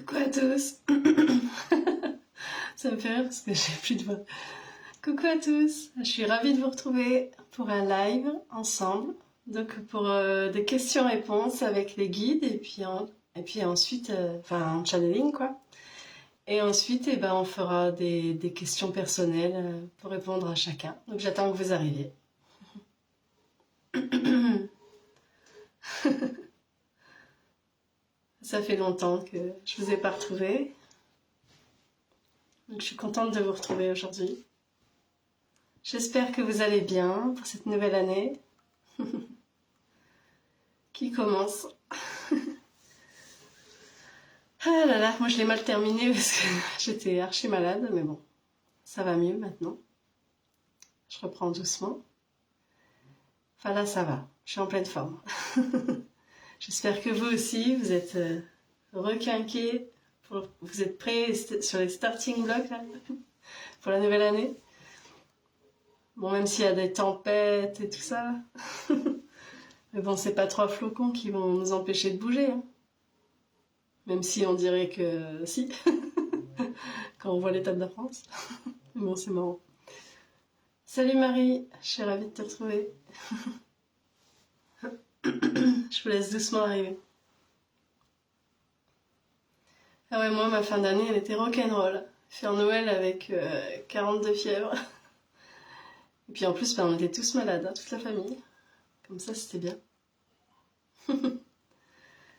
Coucou à tous. Ça me fait rire parce que j'ai plus de voix. Coucou à tous. Je suis ravie de vous retrouver pour un live ensemble. Donc pour des questions-réponses avec les guides et puis ensuite, en channeling quoi. Et ensuite, on fera des questions personnelles pour répondre à chacun. Donc j'attends que vous arriviez. Ça fait longtemps que je vous ai pas retrouvé. Donc je suis contente de vous retrouver aujourd'hui. J'espère que vous allez bien pour cette nouvelle année qui commence. Ah là là, moi je l'ai mal terminé parce que j'étais archi malade, mais bon, ça va mieux maintenant. Je reprends doucement. Enfin là ça va, je suis en pleine forme. J'espère que vous aussi, vous êtes requinqués, vous êtes prêts sur les starting blocks là, pour la nouvelle année. Bon, même s'il y a des tempêtes et tout ça. Mais bon, c'est pas trois flocons qui vont nous empêcher de bouger. Hein. Même si on dirait que si. Quand on voit l'état de la France. Mais bon, c'est marrant. Salut Marie, je suis ravie de te retrouver. Je vous laisse doucement arriver. Ah ouais, moi, ma fin d'année, elle était rock'n'roll. Faire Noël avec 42 fièvres. Et puis en plus, on était tous malades, hein, toute la famille. Comme ça, c'était bien.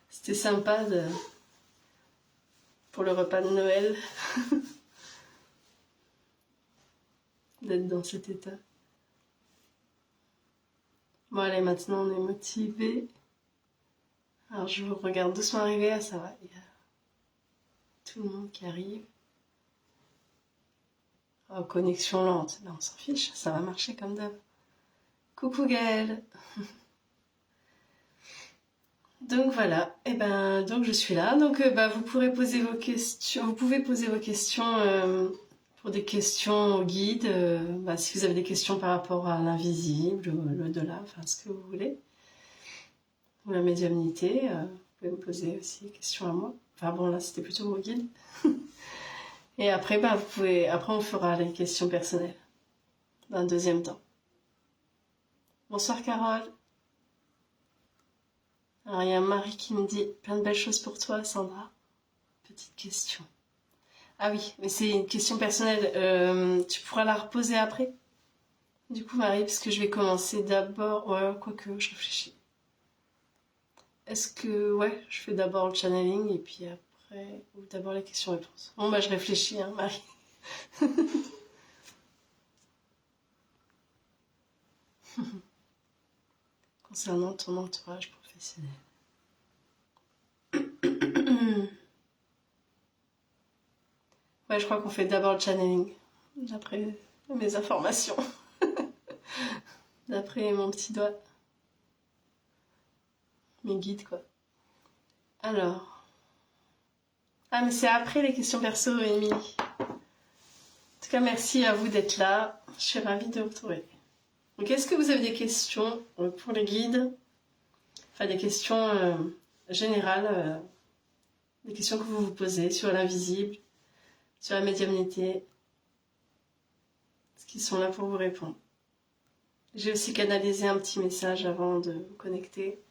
C'était sympa pour le repas de Noël d'être dans cet état. Bon allez, maintenant on est motivés. Alors je vous regarde doucement arriver, ah, ça va, il y a tout le monde qui arrive. Oh, connexion lente, là on s'en fiche, ça va marcher comme d'hab. Coucou Gaëlle. Donc voilà, et donc je suis là. Donc vous pourrez poser vos questions. Vous pouvez poser vos questions pour des questions au guide. Si vous avez des questions par rapport à l'invisible, l'au-delà, enfin ce que vous voulez, ou la médiumnité, vous pouvez me poser aussi des questions à moi. Enfin bon là c'était plutôt au guide. Et après après on fera les questions personnelles dans un deuxième temps. Bonsoir Carole. Alors il y a Marie qui me dit plein de belles choses pour toi Sandra. Petite question. Ah oui, mais c'est une question personnelle. Tu pourras la reposer après. Du coup Marie, parce que je vais commencer d'abord. Ouais, quoique je réfléchis. Est-ce que je fais d'abord le channeling et puis après ou d'abord les questions-réponses. Bon je réfléchis hein Marie. Concernant ton entourage professionnel. Ouais, je crois qu'on fait d'abord le channeling, d'après mes informations. D'après mon petit doigt. Mes guides, quoi. Alors. Ah, mais c'est après les questions perso, Émilie. En tout cas, merci à vous d'être là. Je suis ravie de vous retrouver. Donc, est-ce que vous avez des questions pour les guides? Enfin, des questions générales, des questions que vous vous posez sur l'invisible, sur la médiumnité, qui sont là pour vous répondre. J'ai aussi canalisé un petit message avant de me connecter.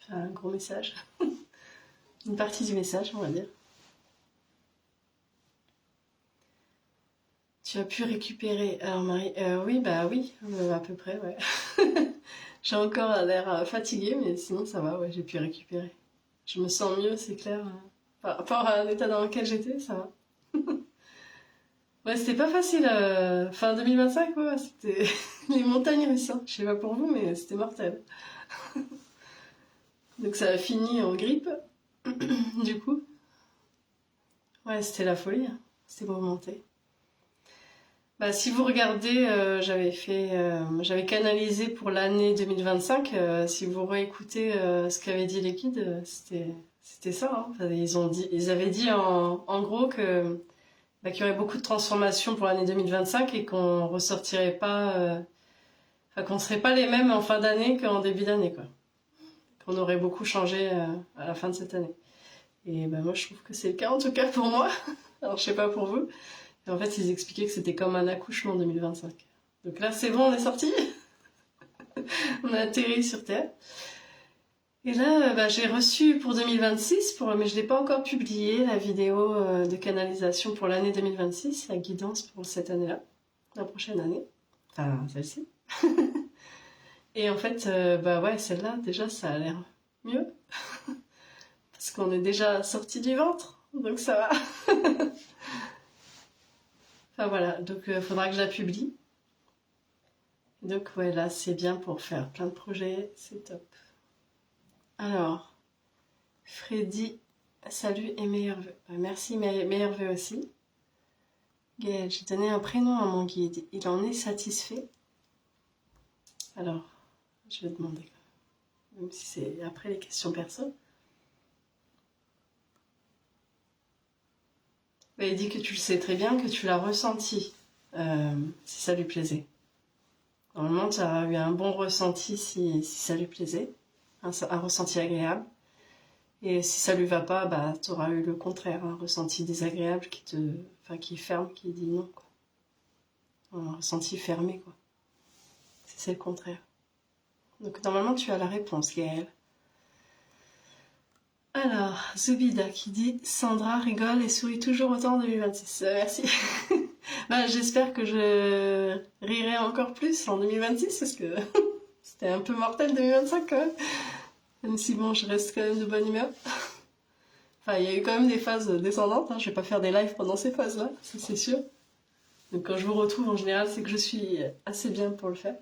Enfin, un gros message. Une partie du message, on va dire. Tu as pu récupérer... Alors Marie, oui, à peu près, ouais. J'ai encore l'air fatiguée, mais sinon ça va, ouais, j'ai pu récupérer. Je me sens mieux, c'est clair. Par rapport à l'état dans lequel j'étais, ça va. Ouais, c'était pas facile. Fin 2025, ouais, c'était les montagnes russes. Hein. Je sais pas pour vous, mais c'était mortel. Donc ça a fini en grippe, du coup. Ouais, c'était la folie. Hein. C'était mouvementé. Si vous regardez, j'avais canalisé pour l'année 2025. Si vous réécoutez ce qu'avaient dit les guides, c'était ça. Hein. Enfin, ils avaient dit en gros que qu'il y aurait beaucoup de transformations pour l'année 2025 et qu'on ressortirait pas, qu'on serait pas les mêmes en fin d'année qu'en début d'année, quoi. Qu'on aurait beaucoup changé à la fin de cette année. Et ben moi je trouve que c'est le cas en tout cas pour moi. Alors je sais pas pour vous. Et en fait ils expliquaient que c'était comme un accouchement 2025. Donc là c'est bon, on est sorti. On a atterri sur Terre. Et là bah, j'ai reçu pour 2026, mais je l'ai pas encore publié, la vidéo de canalisation pour l'année 2026, la guidance pour cette année-là, la prochaine année. Enfin celle-ci. Et en fait, bah ouais, celle-là, déjà, ça a l'air mieux. Parce qu'on est déjà sorti du ventre, donc ça va. Enfin voilà, donc il faudra que je la publie. Donc ouais, là, c'est bien pour faire plein de projets, c'est top. Alors, Freddy, salut et meilleurs vœux. Merci, meilleurs vœux aussi. Gaël, j'ai donné un prénom à mon guide. Il en est satisfait? Alors, je vais demander, même si c'est après les questions perso. Il dit que tu le sais très bien, que tu l'as ressenti, si ça lui plaisait. Normalement, tu as eu un bon ressenti si ça lui plaisait, un ressenti agréable. Et si ça lui va pas, bah, tu auras eu le contraire, un ressenti désagréable qui ferme, qui dit non, quoi. Un ressenti fermé, quoi. C'est le contraire. Donc normalement, tu as la réponse, Gaëlle. Alors, Zubida qui dit « Sandra rigole et sourit toujours autant en 2026 ». Merci. Bah, j'espère que je rirai encore plus en 2026 parce que c'était un peu mortel 2025 quand même. Même si bon, je reste quand même de bonne humeur. Enfin, il y a eu quand même des phases descendantes. Je vais pas faire des lives pendant ces phases-là, ça c'est sûr. Donc quand je vous retrouve en général, c'est que je suis assez bien pour le faire.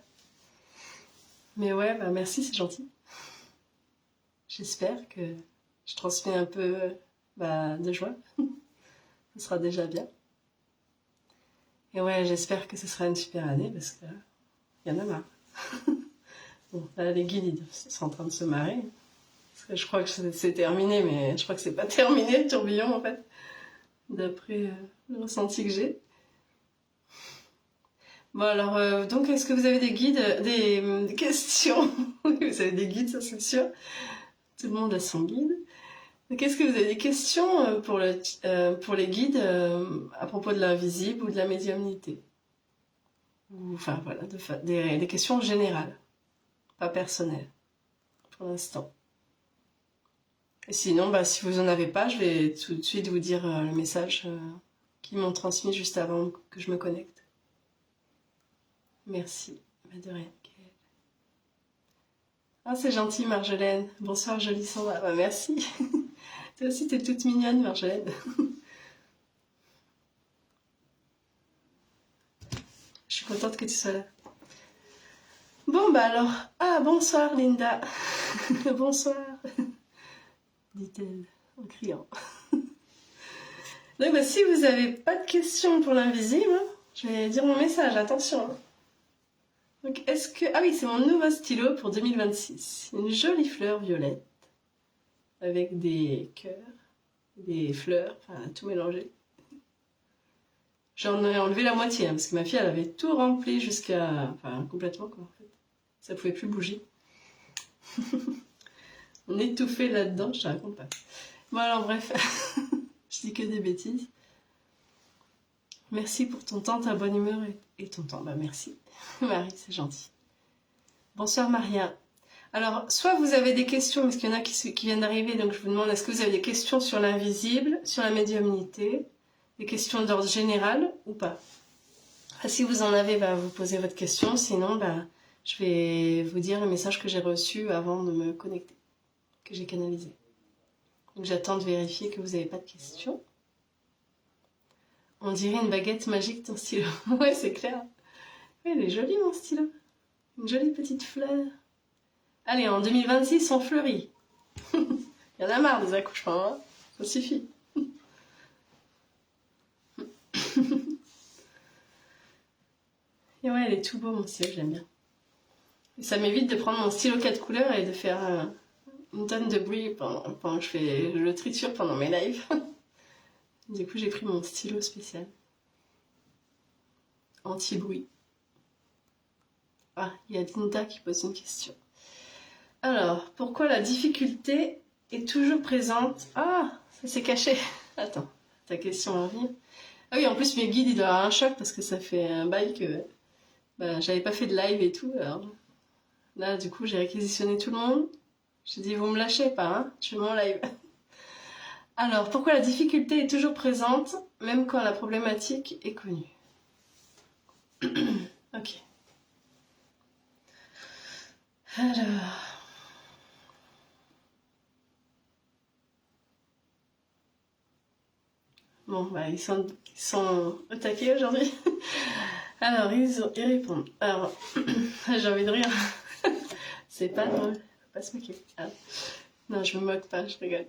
Mais ouais, bah merci, c'est gentil. J'espère que je transmets un peu de joie. Ce sera déjà bien. Et ouais, j'espère que ce sera une super année parce que il y en a marre. Bon, là, les guides, ils sont en train de se marrer. Parce que je crois que c'est terminé, mais je crois que c'est pas terminé le tourbillon en fait. D'après le ressenti que j'ai. Bon alors, donc est-ce que vous avez des guides, des questions? Vous avez des guides, ça c'est sûr. Tout le monde a son guide. Donc est-ce que vous avez des questions pour les guides à propos de l'invisible ou de la médiumnité? Ou, enfin voilà, des questions générales, pas personnelles, pour l'instant. Et sinon, bah, si vous en avez pas, je vais tout de suite vous dire le message qu'ils m'ont transmis juste avant que je me connecte. Merci, de rien. Ah, c'est gentil, Marjolaine. Bonsoir, jolie Sandra. Bah, merci. Toi aussi, t'es toute mignonne, Marjolaine. Je suis contente que tu sois là. Bon, bah alors. Ah, bonsoir, Linda. Bonsoir, dit-elle en criant. Donc, bah, si vous n'avez pas de questions pour l'invisible, je vais dire mon message, attention. Donc, est-ce que... Ah oui, c'est mon nouveau stylo pour 2026. Une jolie fleur violette avec des cœurs, des fleurs, enfin tout mélangé. J'en ai enlevé la moitié, parce que ma fille, elle avait tout rempli jusqu'à... Enfin, complètement, quoi, en fait. Ça pouvait plus bouger. On étouffait là-dedans, je te raconte pas. Bon, alors, bref. Je dis que des bêtises. Merci pour ton temps, ta bonne humeur et ton temps. Bah, merci. Marie, c'est gentil. Bonsoir, Maria. Alors, soit vous avez des questions, parce qu'il y en a qui viennent d'arriver, donc je vous demande, est-ce que vous avez des questions sur l'invisible, sur la médiumnité, des questions d'ordre général ou pas? Si vous en avez, bah, vous posez votre question, sinon bah, je vais vous dire le message que j'ai reçu avant de me connecter, que j'ai canalisé. Donc j'attends de vérifier que vous n'avez pas de questions. On dirait une baguette magique ton stylo. Ouais, c'est clair. Oui, il est joli mon stylo. Une jolie petite fleur. Allez, en 2026, on fleurit. Il y en a marre des accouchements, hein, ça suffit. Et ouais, elle est tout beau mon stylo, j'aime bien. Et ça m'évite de prendre mon stylo 4 couleurs et de faire une tonne de bruit pendant que je le triture pendant mes lives. Du coup, j'ai pris mon stylo spécial. Anti-bruit. Ah, il y a Linda qui pose une question. Alors, pourquoi la difficulté est toujours présente? Ah, Ça s'est caché. Attends, ta question revient. Ah oui, en plus mes guides ils doivent avoir un choc parce que ça fait un bail que j'avais pas fait de live et tout. Alors là, du coup, j'ai réquisitionné tout le monde. J'ai dit, vous me lâchez pas, hein, je fais mon live. Alors, pourquoi la difficulté est toujours présente, même quand la problématique est connue? Ok. Alors... Bon, ils sont au taquet aujourd'hui. Alors, ils répondent. Alors, j'ai envie de rire. C'est pas drôle. Faut pas se moquer. Ah. Non, je me moque pas, je rigole.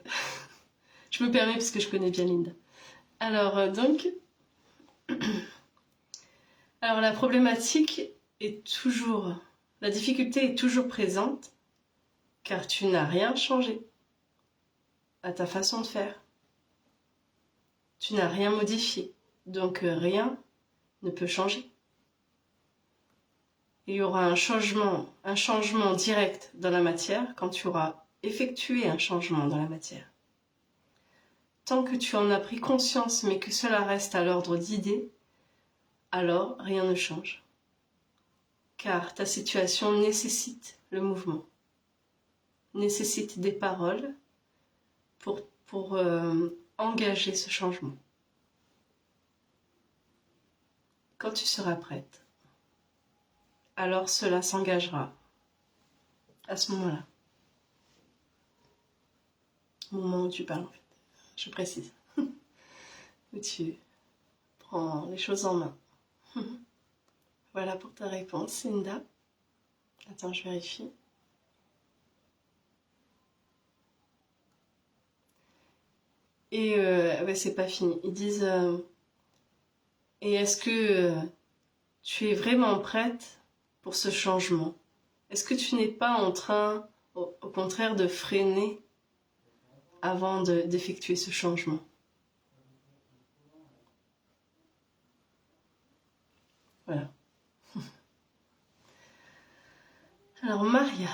Je me permets parce que je connais bien Linda. Alors, donc... Alors, la problématique est toujours... La difficulté est toujours présente, car tu n'as rien changé à ta façon de faire. Tu n'as rien modifié, donc rien ne peut changer. Il y aura un changement direct dans la matière quand tu auras effectué un changement dans la matière. Tant que tu en as pris conscience mais que cela reste à l'ordre d'idées, alors rien ne change. Car ta situation nécessite le mouvement, nécessite des paroles pour engager ce changement. Quand tu seras prête, alors cela s'engagera à ce moment-là. Au moment où tu parles, en fait. Je précise. Où tu prends les choses en main. Voilà pour ta réponse, Linda. Attends, je vérifie. Et ouais, c'est pas fini. Ils disent et est-ce que tu es vraiment prête pour ce changement? Est-ce que tu n'es pas en train, au contraire, de freiner avant d'effectuer ce changement? Voilà. Alors Maria,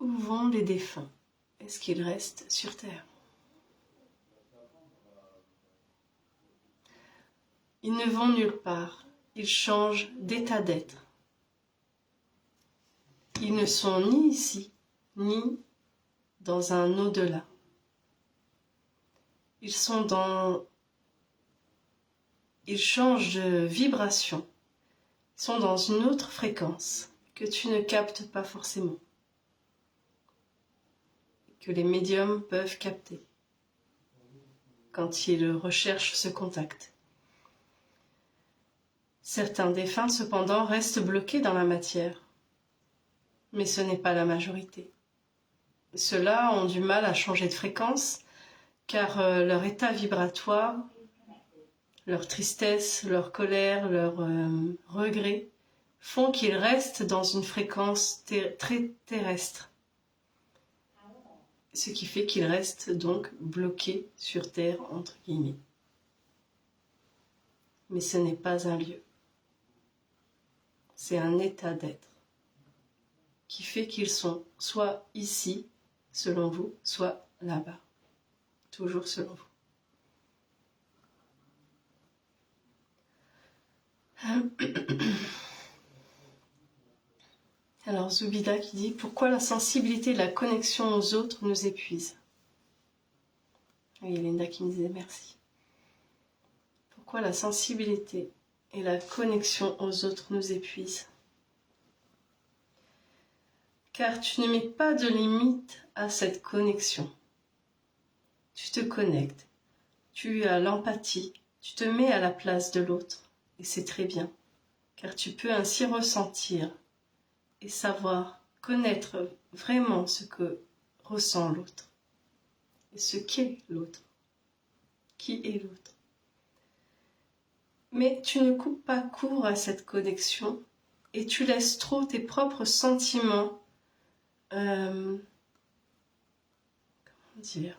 où vont les défunts? Est-ce qu'ils restent sur Terre? Ils ne vont nulle part, ils changent d'état d'être. Ils ne sont ni ici, ni dans un au-delà. Ils changent de vibration, ils sont dans une autre fréquence que tu ne captes pas forcément, que les médiums peuvent capter quand ils recherchent ce contact. Certains défunts, cependant, restent bloqués dans la matière, mais ce n'est pas la majorité. Ceux-là ont du mal à changer de fréquence, car leur état vibratoire, leur tristesse, leur colère, leur regret, font qu'ils restent dans une fréquence très terrestre. Ce qui fait qu'ils restent donc bloqués sur Terre, entre guillemets. Mais ce n'est pas un lieu. C'est un état d'être qui fait qu'ils sont soit ici, selon vous, soit là-bas. Toujours selon vous. Alors Zubida qui dit « Pourquoi la sensibilité et la connexion aux autres nous épuisent ?» Oui, Linda qui me disait « Merci. » Pourquoi la sensibilité et la connexion aux autres nous épuisent? Car tu ne mets pas de limite à cette connexion. Tu te connectes, tu as l'empathie, tu te mets à la place de l'autre, et c'est très bien, car tu peux ainsi ressentir et savoir, connaître vraiment ce que ressent l'autre, et ce qu'est l'autre, qui est l'autre. Mais tu ne coupes pas court à cette connexion, et tu laisses trop tes propres sentiments, comment dire,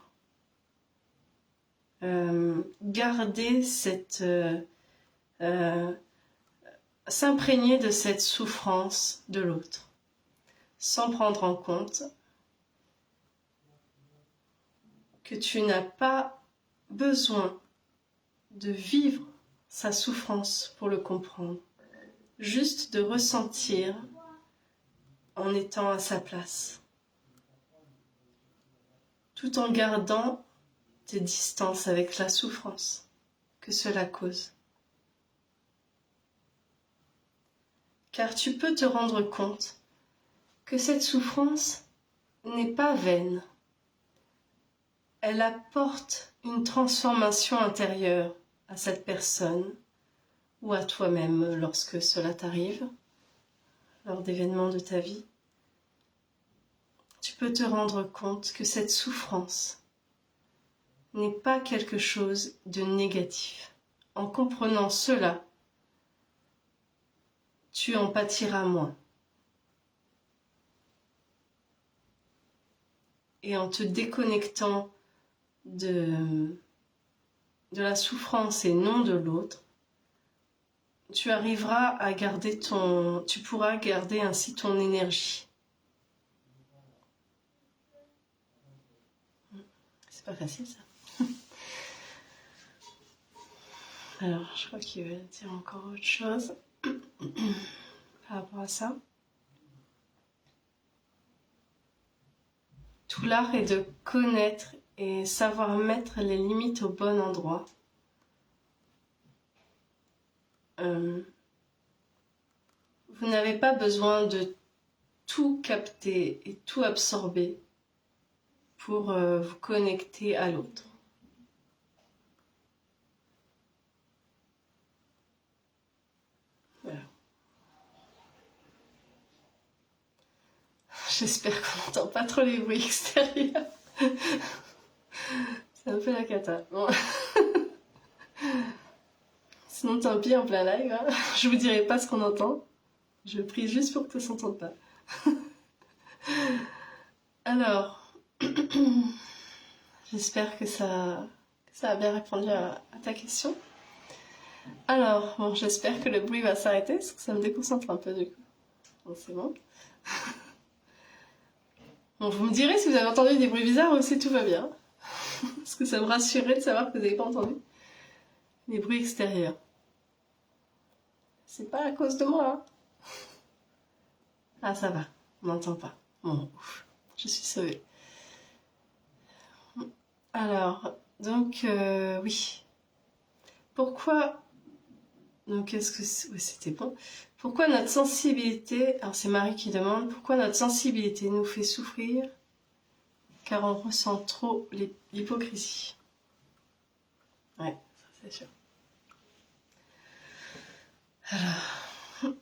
garder cette... s'imprégner de cette souffrance de l'autre, sans prendre en compte que tu n'as pas besoin de vivre sa souffrance pour le comprendre, juste de ressentir en étant à sa place, tout en gardant des distances avec la souffrance que cela cause. Car tu peux te rendre compte que cette souffrance n'est pas vaine. Elle apporte une transformation intérieure à cette personne ou à toi-même lorsque cela t'arrive, lors d'événements de ta vie. Tu peux te rendre compte que cette souffrance n'est pas quelque chose de négatif. En comprenant cela, tu en pâtiras moins. Et en te déconnectant de la souffrance et non de l'autre, tu arriveras à garder tu pourras garder ainsi ton énergie. C'est pas facile ça. Alors, je crois qu'il veut dire encore autre chose par rapport à ça. Tout l'art est de connaître et savoir mettre les limites au bon endroit. Vous n'avez pas besoin de tout capter et tout absorber pour vous connecter à l'autre. Voilà. J'espère qu'on n'entend pas trop les bruits extérieurs. C'est un peu la cata. Bon. Sinon tant pis, en plein live. Hein. Je vous dirai pas ce qu'on entend. Je prie juste pour que ça s'entende pas. Alors, j'espère que ça a bien répondu à ta question. Alors, bon, j'espère que le bruit va s'arrêter, parce que ça me déconcentre un peu du coup. Bon, c'est bon. Bon, vous me direz si vous avez entendu des bruits bizarres ou si tout va bien. Parce que ça me rassurerait de savoir que vous n'avez pas entendu les bruits extérieurs. C'est pas à cause de moi, hein. Ah, ça va, on n'entend pas. Bon, ouf, je suis sauvée. Alors, donc, oui. Pourquoi... Donc, est-ce que... Oui, c'était bon. Pourquoi notre sensibilité... Alors, c'est Marie qui demande. Pourquoi notre sensibilité nous fait souffrir? Car on ressent trop l'hypocrisie. Ouais, ça c'est sûr. Alors...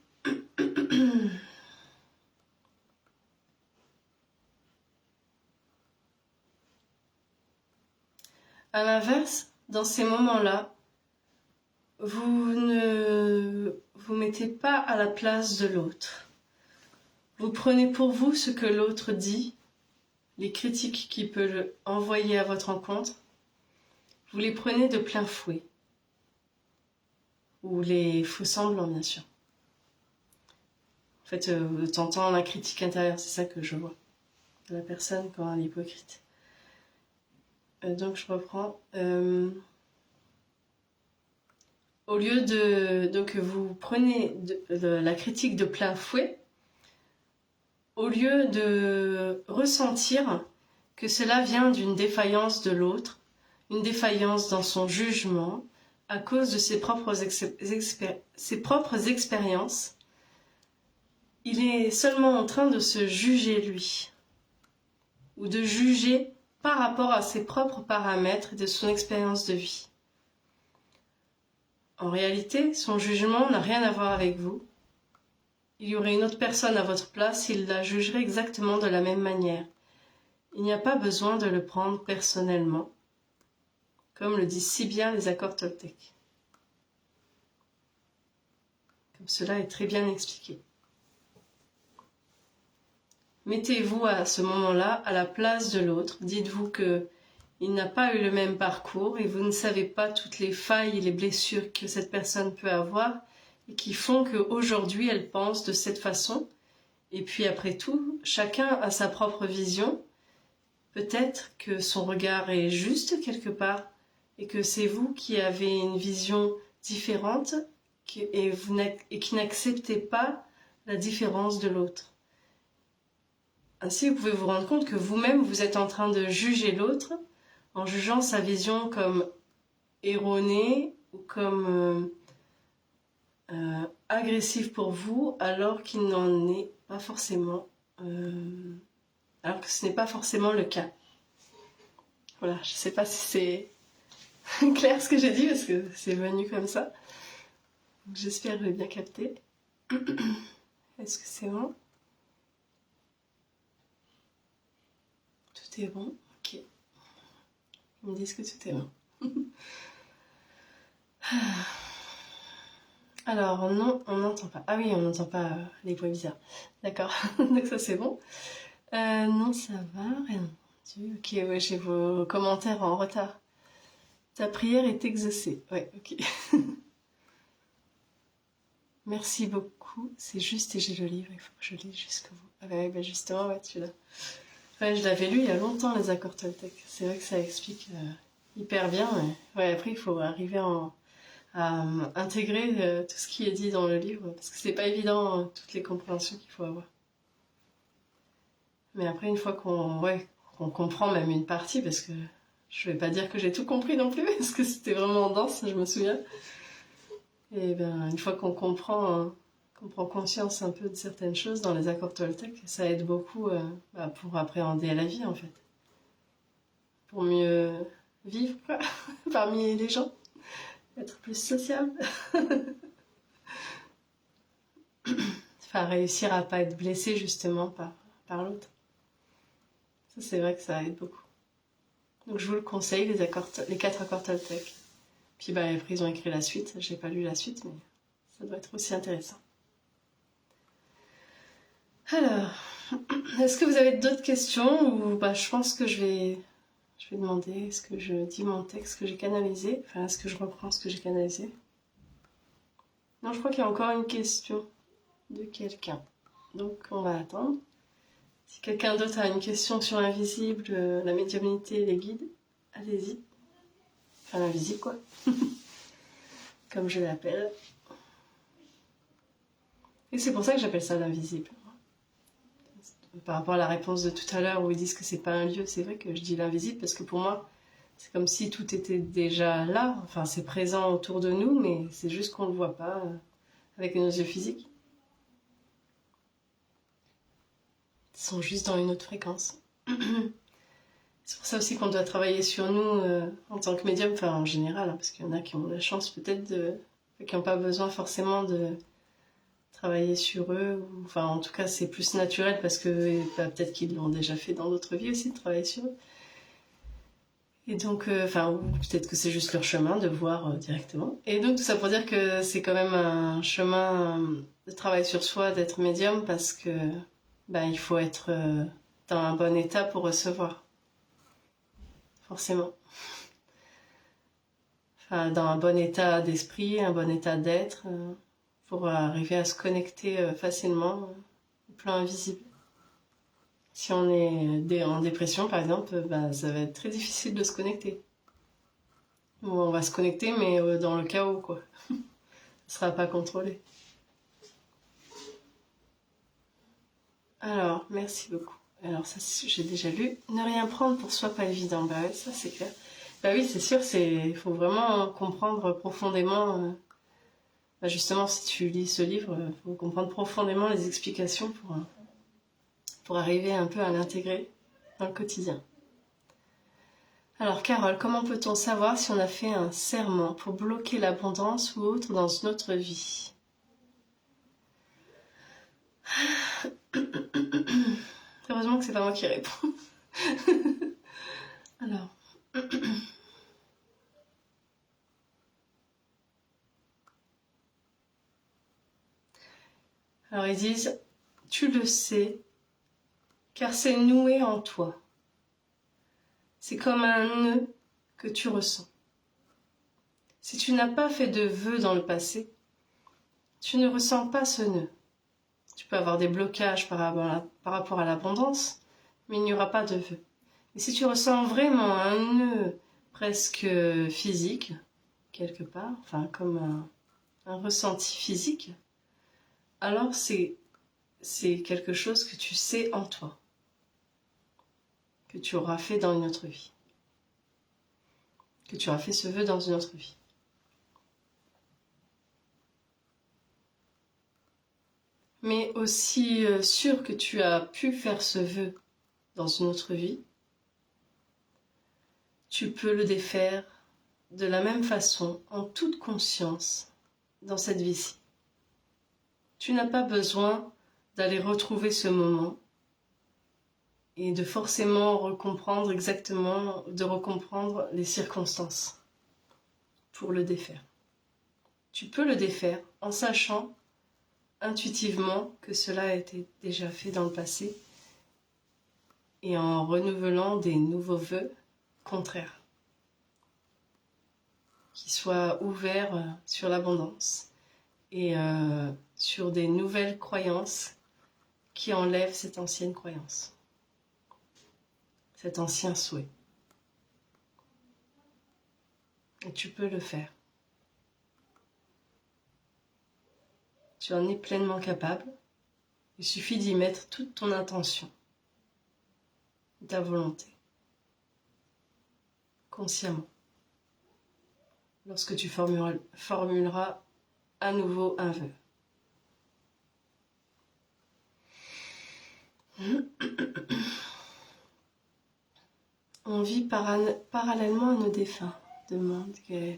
À l'inverse, dans ces moments-là, vous ne vous mettez pas à la place de l'autre. Vous prenez pour vous ce que l'autre dit, les critiques qu'il peut envoyer à votre encontre, vous les prenez de plein fouet. Ou les faux semblants, bien sûr. En fait, t'entends la critique intérieure, c'est ça que je vois. De la personne quand elle est hypocrite. Donc je reprends. Au lieu de... Donc vous prenez la critique de plein fouet, au lieu de ressentir que cela vient d'une défaillance de l'autre, une défaillance dans son jugement, à cause de ses propres expériences, il est seulement en train de se juger lui, ou de juger par rapport à ses propres paramètres et de son expérience de vie. En réalité, son jugement n'a rien à voir avec vous. Il y aurait une autre personne à votre place, il la jugerait exactement de la même manière. Il n'y a pas besoin de le prendre personnellement, comme le disent si bien les accords Toltec. Comme cela est très bien expliqué. Mettez-vous à ce moment-là à la place de l'autre. Dites-vous qu'il n'a pas eu le même parcours et vous ne savez pas toutes les failles et les blessures que cette personne peut avoir et qui font qu'aujourd'hui elle pense de cette façon. Et puis après tout, chacun a sa propre vision. Peut-être que son regard est juste quelque part et que c'est vous qui avez une vision différente et qui n'acceptez pas la différence de l'autre. Ainsi, vous pouvez vous rendre compte que vous-même, vous êtes en train de juger l'autre en jugeant sa vision comme erronée ou comme agressive pour vous, alors qu'il n'en est pas forcément, alors que ce n'est pas forcément le cas. Voilà, je ne sais pas si c'est clair ce que j'ai dit, parce que c'est venu comme ça. J'espère que j'ai bien capté. Est-ce que c'est bon? Tout est bon? Ok. Ils me disent que tout est bon. Alors, non, on n'entend pas. Ah oui, on n'entend pas les bruits bizarres. D'accord, donc ça c'est bon. Non, ça va, rien. Ok, ouais, j'ai vos commentaires en retard. Ta prière est exaucée. Ouais, ok. Merci beaucoup. C'est juste et j'ai le livre, il faut que je lise jusqu'au bout. Ah bah oui, bah justement, ouais, tu l'as. Ouais, je l'avais lu il y a longtemps, les accords Toltec. C'est vrai que ça explique hyper bien. Mais... ouais, après, il faut arriver à intégrer tout ce qui est dit dans le livre, parce que c'est pas évident, toutes les compréhensions qu'il faut avoir. Mais après, une fois qu'on comprend même une partie, parce que je vais pas dire que j'ai tout compris non plus, parce que c'était vraiment dense, je me souviens. Et ben, une fois qu'on comprend conscience un peu de certaines choses dans les accords Toltec, ça aide beaucoup pour appréhender la vie, en fait. Pour mieux vivre, quoi, parmi les gens. Être plus sociable. Enfin, réussir à pas être blessé, justement, par l'autre. Ça, c'est vrai que ça aide beaucoup. Donc, je vous le conseille, les 4 accords Toltec. Puis, bah, après, ils ont écrit la suite. J'ai pas lu la suite, mais ça doit être aussi intéressant. Alors, est-ce que vous avez d'autres questions ou bah, je pense que je vais demander est-ce que je dis mon texte que j'ai canalisé, enfin est-ce que je reprends ce que j'ai canalisé. Non, je crois qu'il y a encore une question de quelqu'un. Donc on va attendre. Si quelqu'un d'autre a une question sur l'invisible, la médiumnité et les guides, allez-y. Enfin l'invisible quoi, comme je l'appelle. Et c'est pour ça que j'appelle ça l'invisible. Par rapport à la réponse de tout à l'heure où ils disent que c'est pas un lieu, c'est vrai que je dis l'invisible parce que pour moi, c'est comme si tout était déjà là. Enfin, c'est présent autour de nous, mais c'est juste qu'on ne le voit pas avec nos yeux physiques. Ils sont juste dans une autre fréquence. C'est pour ça aussi qu'on doit travailler sur nous en tant que médium, enfin en général, hein, parce qu'il y en a qui ont la chance peut-être qui n'ont pas besoin forcément de travailler sur eux, ou, enfin en tout cas c'est plus naturel parce que bah, peut-être qu'ils l'ont déjà fait dans d'autres vies aussi de travailler sur eux. Et donc, enfin, ou peut-être que c'est juste leur chemin de voir directement. Et donc tout ça pour dire que c'est quand même un chemin de travail sur soi, d'être médium, parce que bah, il faut être dans un bon état pour recevoir, forcément. Enfin, dans un bon état d'esprit, un bon état d'être, pour arriver à se connecter facilement au plan invisible. Si on est en dépression, par exemple, bah, ça va être très difficile de se connecter. Ou on va se connecter, mais dans le chaos, quoi. Ça ne sera pas contrôlé. Alors, merci beaucoup. Alors ça, j'ai déjà lu. Ne rien prendre pour soi, pas évident. Bah ouais, ça c'est clair. Bah oui, c'est sûr, il faut vraiment comprendre profondément... bah justement, si tu lis ce livre, il faut comprendre profondément les explications pour arriver un peu à l'intégrer dans le quotidien. Alors Carole, comment peut-on savoir si on a fait un serment pour bloquer l'abondance ou autre dans notre vie? Heureusement que c'est pas moi qui réponds. Alors... Alors ils disent, tu le sais, car c'est noué en toi. C'est comme un nœud que tu ressens. Si tu n'as pas fait de vœux dans le passé, tu ne ressens pas ce nœud. Tu peux avoir des blocages par rapport à l'abondance, mais il n'y aura pas de vœux. Et si tu ressens vraiment un nœud presque physique, quelque part, enfin comme un ressenti physique, alors c'est quelque chose que tu sais en toi, que tu auras fait dans une autre vie, que tu auras fait ce vœu dans une autre vie. Mais aussi sûr que tu as pu faire ce vœu dans une autre vie, tu peux le défaire de la même façon, en toute conscience, dans cette vie-ci. Tu n'as pas besoin d'aller retrouver ce moment et de forcément recomprendre exactement, de recomprendre les circonstances pour le défaire. Tu peux le défaire en sachant intuitivement que cela a été déjà fait dans le passé et en renouvelant des nouveaux vœux contraires qui soient ouverts sur l'abondance et sur des nouvelles croyances qui enlèvent cette ancienne croyance, cet ancien souhait. Et tu peux le faire. Tu en es pleinement capable. Il suffit d'y mettre toute ton intention, ta volonté, consciemment. Lorsque tu formuleras à nouveau un vœu. On vit parallèlement à nos défunts, demande Gaëlle.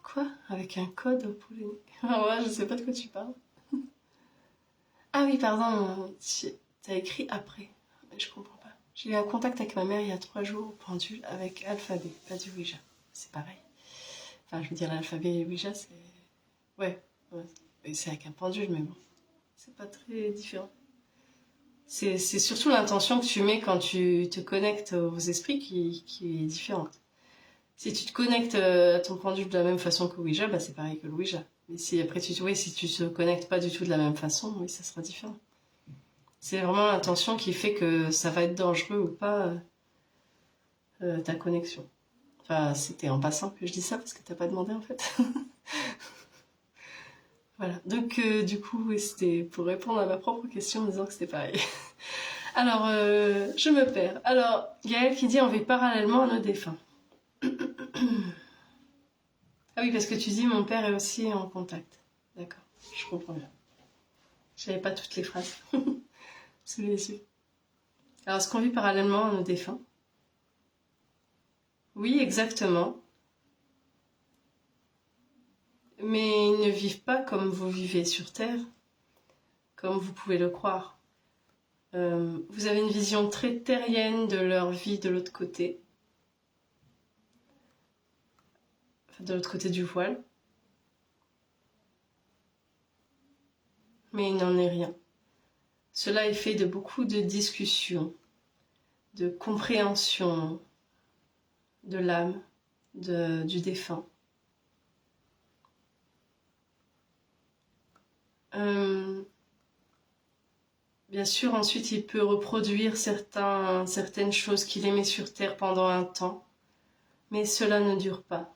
Quoi? Avec un code pour les... Ah ouais, je sais pas de quoi tu parles. Ah oui, pardon, t'as écrit après. Mais je comprends pas. J'ai eu un contact avec ma mère il y a 3 jours au pendule avec alphabet, pas du Ouija. C'est pareil. Enfin, je veux dire, l'alphabet et le Ouija, c'est... Ouais, c'est avec un pendule, mais bon. C'est pas très différent. C'est surtout l'intention que tu mets quand tu te connectes aux esprits qui est différente. Si tu te connectes à ton pendule de la même façon que Ouija, bah c'est pareil que le Ouija. Mais si après si tu te connectes pas du tout de la même façon, oui, ça sera différent. C'est vraiment l'intention qui fait que ça va être dangereux ou pas ta connexion. Enfin, c'était en passant que je dis ça parce que t'as pas demandé en fait. Voilà. Donc du coup, oui, c'était pour répondre à ma propre question en disant que c'était pareil. Alors, je me perds. Alors, Gaëlle qui dit on vit parallèlement à nos défunts. Ah oui, parce que tu dis mon père est aussi en contact. D'accord, je comprends bien. J'avais pas toutes les phrases sous les yeux. Alors, est-ce qu'on vit parallèlement à nos défunts? Oui, exactement. Mais ils ne vivent pas comme vous vivez sur Terre, comme vous pouvez le croire. Vous avez une vision très terrienne de leur vie de l'autre côté. Enfin, de l'autre côté du voile. Mais il n'en est rien. Cela est fait de beaucoup de discussions, de compréhension de l'âme, du défunt. Bien sûr, ensuite, il peut reproduire certaines choses qu'il aimait sur Terre pendant un temps, mais cela ne dure pas.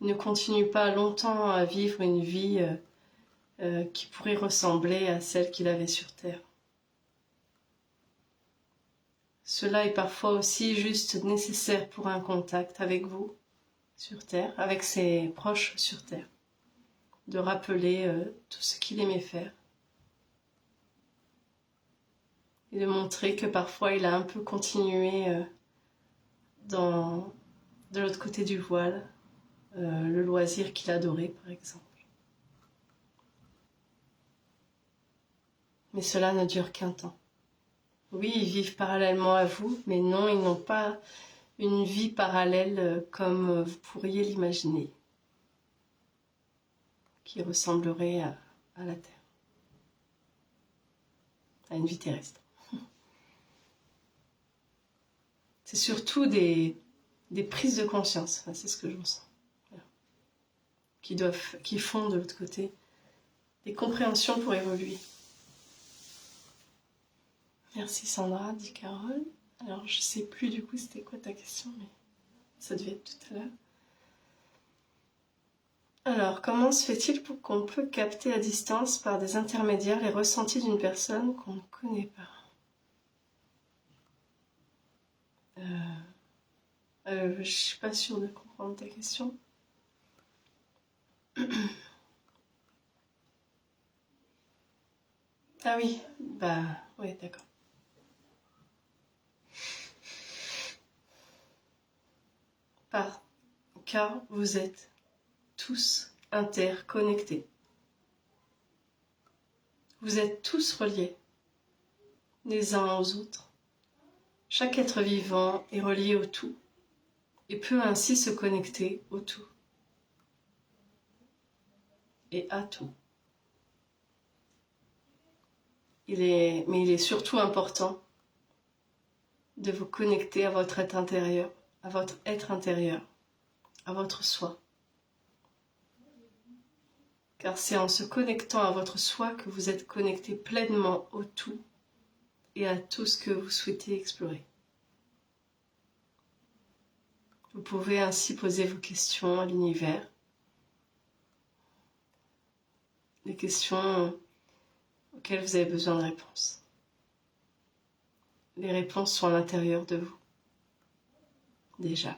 Il ne continue pas longtemps à vivre une vie qui pourrait ressembler à celle qu'il avait sur Terre. Cela est parfois aussi juste nécessaire pour un contact avec vous sur Terre, avec ses proches sur Terre, de rappeler tout ce qu'il aimait faire et de montrer que parfois il a un peu continué de l'autre côté du voile, le loisir qu'il adorait par exemple. Mais cela ne dure qu'un temps. Oui, ils vivent parallèlement à vous, mais non, ils n'ont pas une vie parallèle comme vous pourriez l'imaginer, qui ressemblerait à la Terre, à une vie terrestre. C'est surtout des prises de conscience, enfin, c'est ce que je ressens, voilà. qui font de l'autre côté des compréhensions pour évoluer. Merci Sandra, dit Carole. Alors je sais plus du coup c'était quoi ta question, mais ça devait être tout à l'heure. Alors, comment se fait-il pour qu'on peut capter à distance par des intermédiaires les ressentis d'une personne qu'on ne connaît pas? Je suis pas sûre de comprendre ta question. Ah oui, bah oui, d'accord. Car vous êtes tous interconnectés. Vous êtes tous reliés les uns aux autres. Chaque être vivant est relié au tout et peut ainsi se connecter au tout et à tout. Mais il est surtout important de vous connecter à votre être intérieur, à votre soi. Car c'est en se connectant à votre soi que vous êtes connecté pleinement au tout et à tout ce que vous souhaitez explorer. Vous pouvez ainsi poser vos questions à l'univers, des questions auxquelles vous avez besoin de réponses. Les réponses sont à l'intérieur de vous, déjà.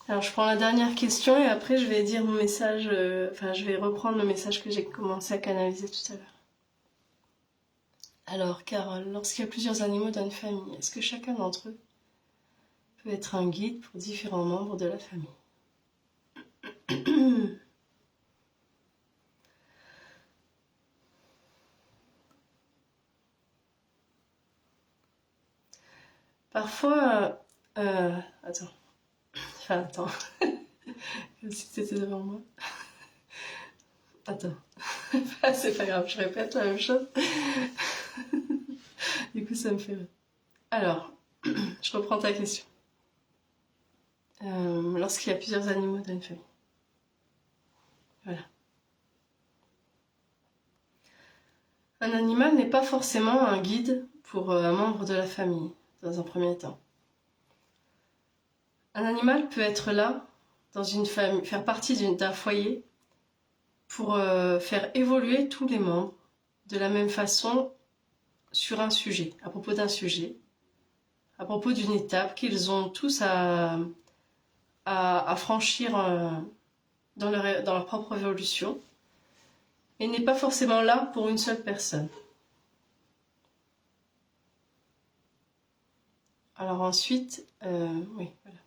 Alors je prends la dernière question et après je vais dire mon message, je vais reprendre le message que j'ai commencé à canaliser tout à l'heure. Alors Carole, lorsqu'il y a plusieurs animaux dans une famille, est-ce que chacun d'entre eux peut être un guide pour différents membres de la famille? Parfois, attends, comme si c'était devant moi. Attends, c'est pas grave, je répète la même chose. Du coup, ça me fait rire. Alors, je reprends ta question. Lorsqu'il y a plusieurs animaux dans une famille. Voilà. Un animal n'est pas forcément un guide pour un membre de la famille, dans un premier temps. Un animal peut être là, dans une famille, faire partie d'un foyer, pour faire évoluer tous les membres de la même façon sur un sujet, à propos d'un sujet, à propos d'une étape qu'ils ont tous à franchir dans leur propre évolution, et n'est pas forcément là pour une seule personne. Alors ensuite, oui, voilà.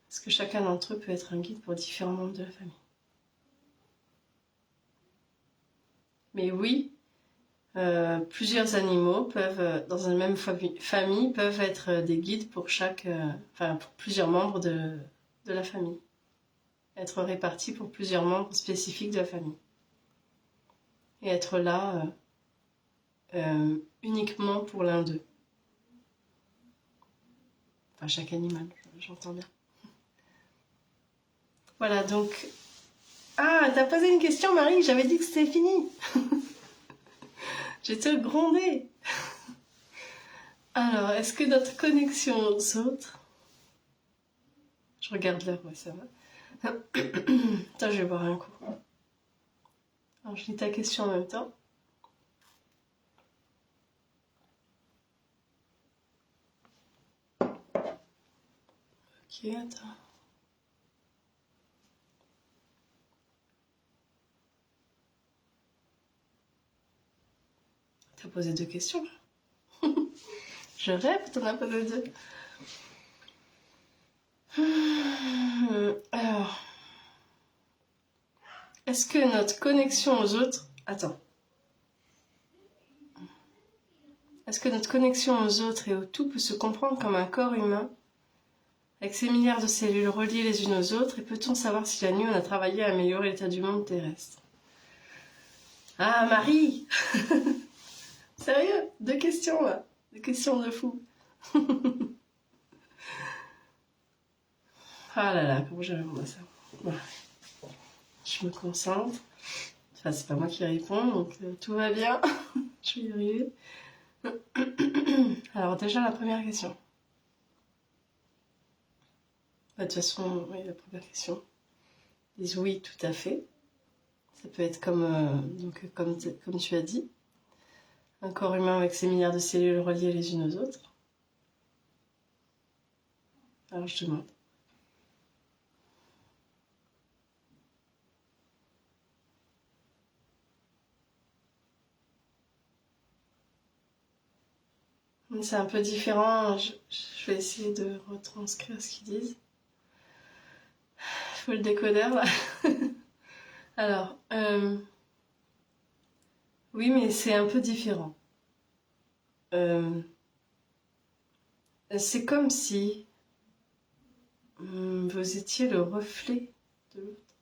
Parce que chacun d'entre eux peut être un guide pour différents membres de la famille. Mais oui, plusieurs animaux peuvent, dans une même famille, peuvent être des guides pour pour plusieurs membres de la famille. Être répartis pour plusieurs membres spécifiques de la famille. Et être là uniquement pour l'un d'eux. Enfin, chaque animal, j'entends bien. Voilà, donc... Ah, t'as posé une question, Marie, j'avais dit que c'était fini. J'étais grondée. Alors, est-ce que notre connexion aux autres... Je regarde l'heure, ouais, ça va. Attends, je vais boire un coup. Alors, je lis ta question en même temps. Ok, attends. T'as posé 2 questions, là. Je rêve, t'en as posé 2. Alors, est-ce que notre connexion aux autres... Attends. Est-ce que notre connexion aux autres et au tout peut se comprendre comme un corps humain, avec ses milliards de cellules reliées les unes aux autres, et peut-on savoir si la nuit on a travaillé à améliorer l'état du monde terrestre? Ah, Marie. Sérieux, 2 questions, là. 2 questions de fou. Ah là là, comment je réponds à ça? Voilà. Je me concentre. Enfin, c'est pas moi qui réponds, donc tout va bien. Je vais y arriver. Alors déjà, la première question. Bah, de toute façon, oui, la première question. Ils disent oui, tout à fait. Ça peut être comme tu as dit, un corps humain avec ses milliards de cellules reliées les unes aux autres. Alors je demande. C'est un peu différent, je vais essayer de retranscrire ce qu'ils disent. Il faut le décodeur là. Alors, oui, mais c'est un peu différent. C'est comme si vous étiez le reflet de l'autre.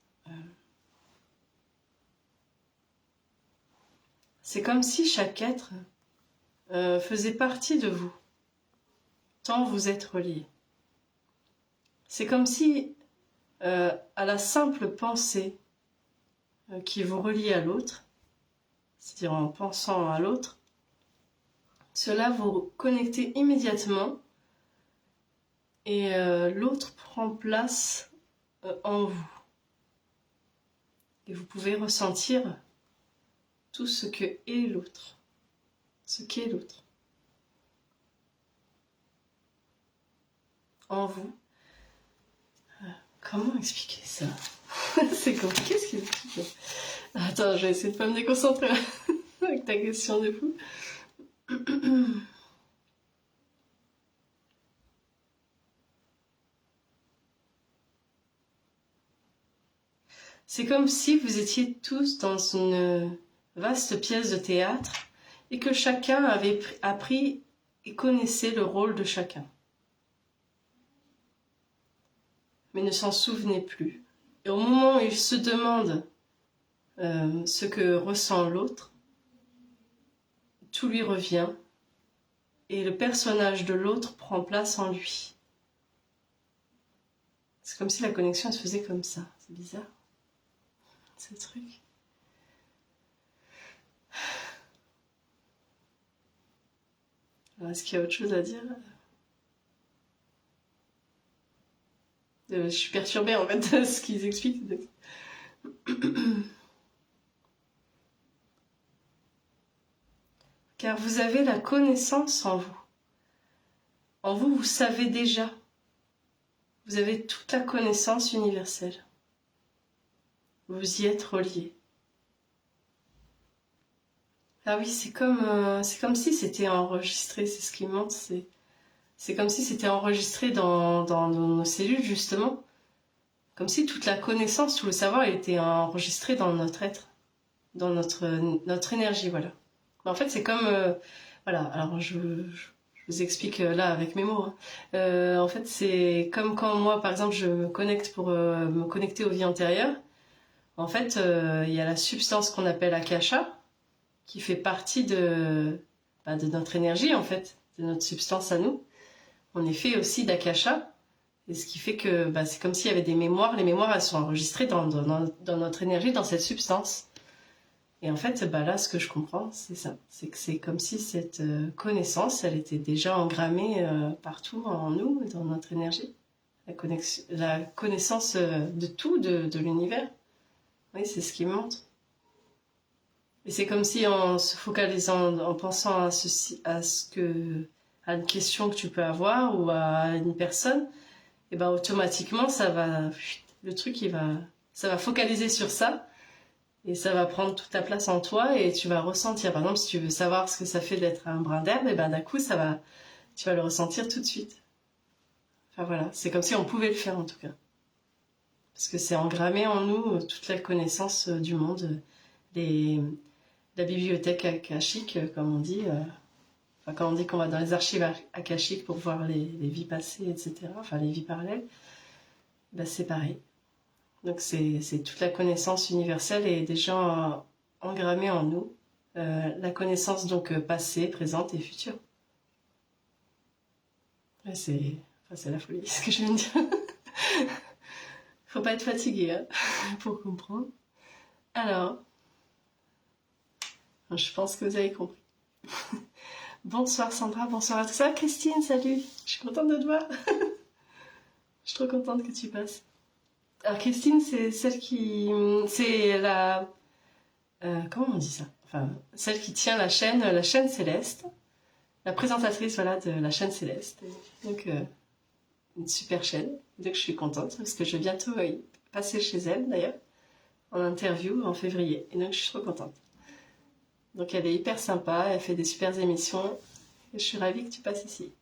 C'est comme si chaque être faisait partie de vous, tant vous êtes reliés. C'est comme si, à la simple pensée qui vous relie à l'autre, c'est-à-dire en pensant à l'autre, cela vous connectez immédiatement et l'autre prend place en vous. Et vous pouvez ressentir tout ce que est l'autre, ce qu'est l'autre en vous. Comment expliquer ça? C'est compliqué ce qu'il explique. Attends, je vais essayer de pas me déconcentrer avec ta question de fou. C'est comme si vous étiez tous dans une vaste pièce de théâtre et que chacun avait appris et connaissait le rôle de chacun, mais ne s'en souvenait plus. Et au moment où il se demande ce que ressent l'autre, tout lui revient et le personnage de l'autre prend place en lui. C'est comme si la connexion se faisait comme ça. C'est bizarre, ce truc. Alors, est-ce qu'il y a autre chose à dire? Je suis perturbée en fait de ce qu'ils expliquent. Car vous avez la connaissance en vous. En vous, vous savez déjà. Vous avez toute la connaissance universelle. Vous y êtes reliés. Ah oui, c'est comme si c'était enregistré, c'est ce qui montre, c'est comme si c'était enregistré dans nos cellules, justement. Comme si toute la connaissance, tout le savoir était enregistré dans notre être, dans notre énergie, voilà. Mais en fait, c'est comme... voilà, alors je vous explique là avec mes mots. Hein. En fait, c'est comme quand moi, par exemple, je me connecte pour me connecter aux vies antérieures. En fait, il y a la substance qu'on appelle Akasha, qui fait partie de notre énergie, en fait, de notre substance à nous. On est fait aussi d'Akasha, et ce qui fait que c'est comme s'il y avait des mémoires. Les mémoires, elles sont enregistrées dans notre énergie, dans cette substance. Et en fait, là, ce que je comprends, c'est ça. C'est que c'est comme si cette connaissance, elle était déjà engrammée partout en nous, dans notre énergie. La connaissance de tout, de l'univers. Oui, c'est ce qui me montre. Et c'est comme si en se focalisant, en pensant à une question que tu peux avoir ou à une personne, et automatiquement, le truc, ça va focaliser sur ça. Et ça va prendre toute ta place en toi et tu vas ressentir. Par exemple, si tu veux savoir ce que ça fait d'être un brin d'herbe, et d'un coup, tu vas le ressentir tout de suite. Enfin voilà, c'est comme si on pouvait le faire en tout cas. Parce que c'est engrammé en nous toute la connaissance du monde, la bibliothèque akashique, comme on dit. Quand on dit qu'on va dans les archives akashiques pour voir les vies passées, etc., enfin les vies parallèles, c'est pareil. Donc c'est toute la connaissance universelle et déjà engrammée en nous. La connaissance donc passée, présente et future. C'est la folie, ce que je viens de dire. Faut pas être fatigué hein, pour comprendre. Alors, je pense que vous avez compris. Bonsoir Sandra, bonsoir à tous. Ça va Christine, salut. Je suis contente de te voir. Je suis trop contente que tu passes. Alors Christine, c'est celle qui... C'est la... comment on dit ça? Enfin, celle qui tient la chaîne Céleste. La présentatrice, voilà, de la chaîne Céleste. Donc, une super chaîne. Donc, je suis contente parce que je vais bientôt passer chez elle, d'ailleurs, en interview en février. Et donc, je suis trop contente. Donc, elle est hyper sympa. Elle fait des super émissions. Et je suis ravie que tu passes ici.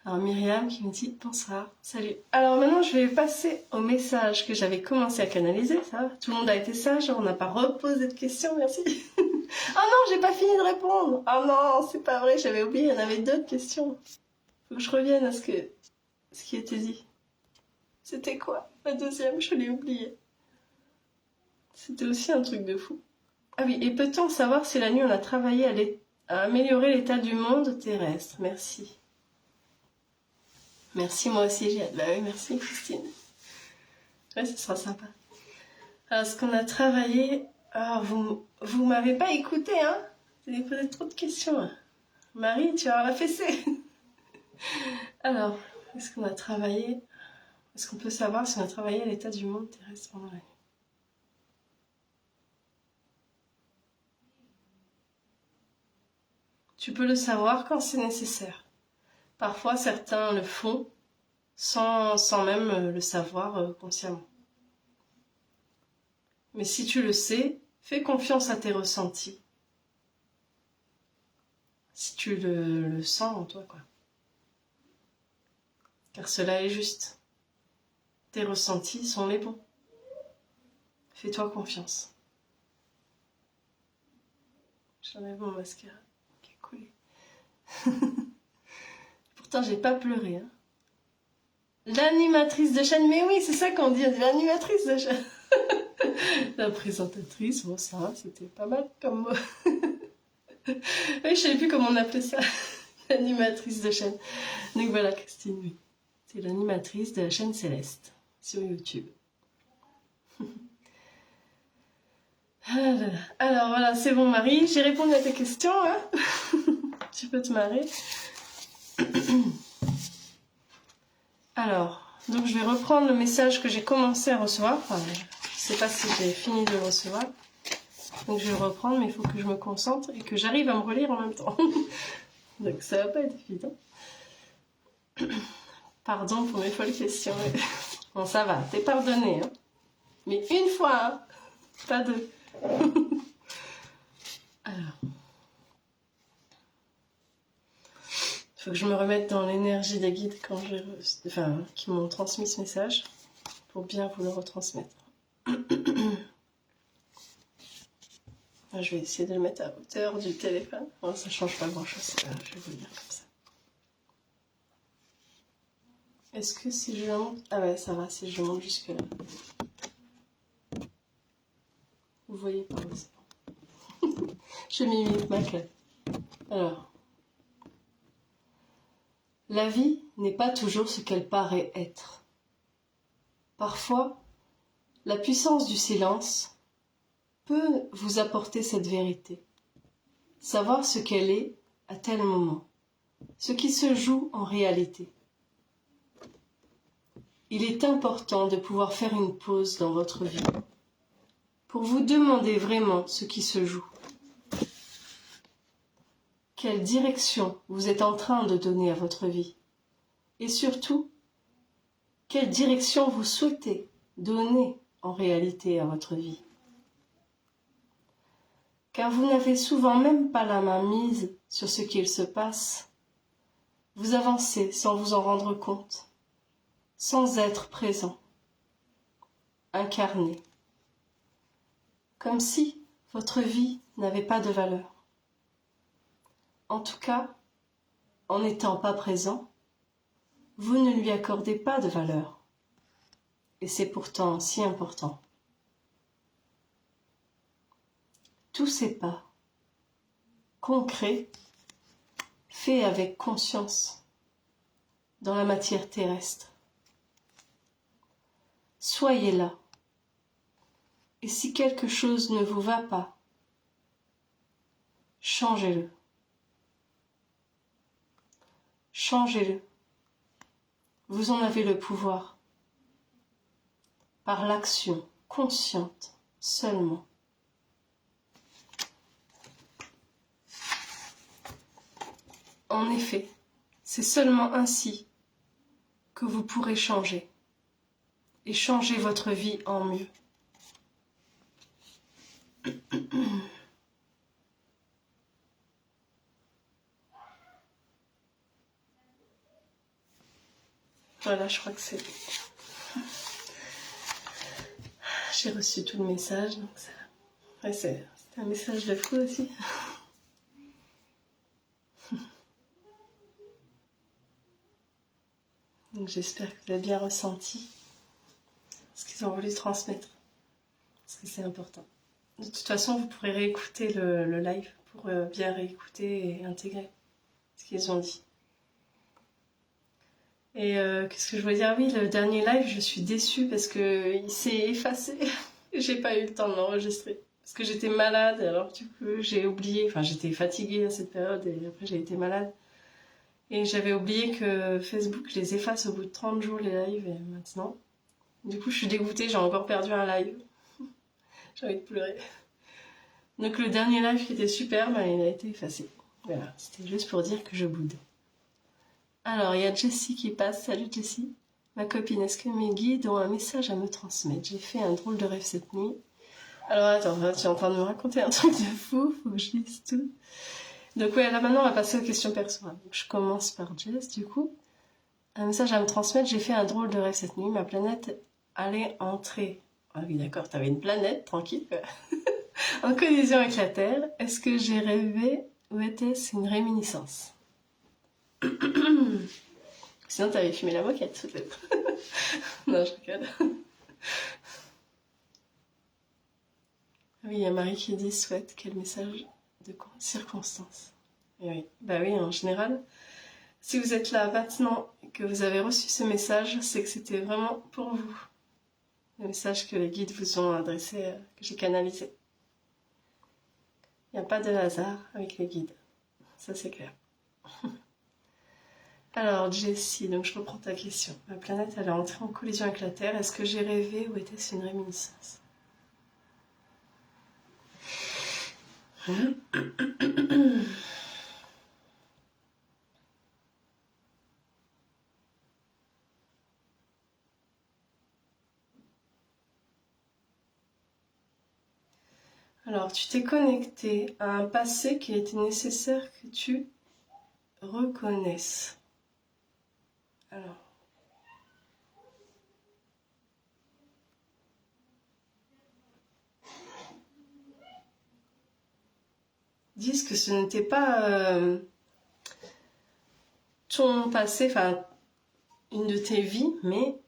Alors, Myriam qui me dit bonsoir, salut. Alors, maintenant, je vais passer au message que j'avais commencé à canaliser. Ça va, tout le monde a été sage. On n'a pas reposé de questions, merci. Ah non, j'ai pas fini de répondre. Ah non, c'est pas vrai, j'avais oublié, il y en avait d'autres questions. Faut que je revienne à ce qui était dit. C'était quoi? La deuxième, je l'ai oublié. C'était aussi un truc de fou. Ah oui, et peut-on savoir si la nuit on a travaillé à améliorer l'état du monde terrestre? Merci. Merci, moi aussi j'ai hâte. Bah oui, merci Christine. Ouais, ce sera sympa. Alors, ce qu'on a travaillé... Ah, vous m'avez pas écouté, hein? Vous avez posé trop de questions. Hein. Marie, tu vas avoir la fessée. Alors, est-ce qu'on a travaillé... Est-ce qu'on peut savoir si on a travaillé à l'état du monde terrestre pendant la nuit? Tu peux le savoir quand c'est nécessaire. Parfois, certains le font sans même le savoir consciemment. Mais si tu le sais, fais confiance à tes ressentis. Si tu le sens en toi, quoi. Car cela est juste. Tes ressentis sont les bons. Fais-toi confiance. J'enlève mon mascara qui est collé. Pourtant, j'ai pas pleuré. Hein. L'animatrice de chaîne, mais oui, c'est ça qu'on dit, l'animatrice de chaîne. La présentatrice, bon ça, c'était pas mal comme mot. Oui, je savais plus comment on appelait ça. L'animatrice de chaîne. Donc voilà, Christine, oui. C'est l'animatrice de la chaîne Céleste sur YouTube. Alors voilà, c'est bon Marie, j'ai répondu à tes questions. Hein. Tu peux te marrer. Alors, donc je vais reprendre le message que j'ai commencé à recevoir. Enfin, je sais pas si j'ai fini de le recevoir. Donc je vais le reprendre, mais il faut que je me concentre et que j'arrive à me relire en même temps. Donc ça va pas être évident. Pardon pour mes folles questions. Bon, ça va, t'es pardonné. Hein. Mais une fois, hein, pas deux. Alors. Il faut que je me remette dans l'énergie des guides qui m'ont transmis ce message pour bien vous le retransmettre. Je vais essayer de le mettre à hauteur du téléphone. Bon, ça ne change pas grand-chose, je vais vous le dire comme ça. Est-ce que si je le monte... Ah ouais, ça va, si je le monte jusque là. Vous voyez pas, c'est bon. Je m'imite ma claque. Alors. La vie n'est pas toujours ce qu'elle paraît être. Parfois, la puissance du silence peut vous apporter cette vérité. Savoir ce qu'elle est à tel moment, ce qui se joue en réalité. Il est important de pouvoir faire une pause dans votre vie pour vous demander vraiment ce qui se joue. Quelle direction vous êtes en train de donner à votre vie? Et surtout, quelle direction vous souhaitez donner en réalité à votre vie? Car vous n'avez souvent même pas la main mise sur ce qu'il se passe. Vous avancez sans vous en rendre compte, sans être présent, incarné, comme si votre vie n'avait pas de valeur. En tout cas, en n'étant pas présent, vous ne lui accordez pas de valeur. Et c'est pourtant si important. Tous ces pas, concrets, faits avec conscience, dans la matière terrestre, soyez là. Et si quelque chose ne vous va pas, changez-le. Changez-le. Vous en avez le pouvoir. Par l'action consciente seulement. En effet, c'est seulement ainsi que vous pourrez changer et changer votre vie en mieux. Voilà, je crois que c'est... J'ai reçu tout le message, donc ça... Ouais, c'est un message de fou aussi. Donc j'espère que vous avez bien ressenti ce qu'ils ont voulu transmettre, parce que c'est important. De toute façon, vous pourrez réécouter le live pour bien réécouter et intégrer ce qu'ils ont dit. Et qu'est-ce que je voulais dire? Oui, le dernier live, je suis déçue parce qu'il s'est effacé. J'ai pas eu le temps de l'enregistrer. Parce que j'étais malade, alors du coup j'ai oublié, enfin j'étais fatiguée à cette période et après j'ai été malade. Et j'avais oublié que Facebook les efface au bout de 30 jours les lives et maintenant. Du coup je suis dégoûtée, j'ai encore perdu un live. J'ai envie de pleurer. Donc le dernier live qui était super, bah, il a été effacé. Voilà, c'était juste pour dire que je boude. Alors il y a Jessie qui passe. Salut Jessie. Ma copine, est-ce que mes guides ont un message à me transmettre? J'ai fait un drôle de rêve cette nuit. Alors attends, tu es en train de me raconter un truc de fou, faut que je lise tout. Donc ouais, là maintenant on va passer aux questions perso. Donc je commence par Jess du coup. Un message à me transmettre, j'ai fait un drôle de rêve cette nuit, ma planète allait entrer. Ah oui d'accord, t'avais une planète, tranquille quoi. En collision avec la Terre, est-ce que j'ai rêvé ou était-ce une réminiscence? Sinon t'avais fumé la moquette peut-être. Non je rigole. Oui, il y a Marie qui dit souhaite quel message de circonstance. Et oui, bah oui, en général, si vous êtes là maintenant et que vous avez reçu ce message, c'est que c'était vraiment pour vous. Le message que les guides vous ont adressé, que j'ai canalisé. Il n'y a pas de hasard avec les guides, ça c'est clair. Alors Jessie, donc je reprends ta question. Ma planète elle est entrée en collision avec la Terre, est-ce que j'ai rêvé ou était-ce une réminiscence? Alors, tu t'es connecté à un passé qu'il était nécessaire que tu reconnaisses. Alors, dis que ce n'était pas ton passé, enfin une de tes vies, mais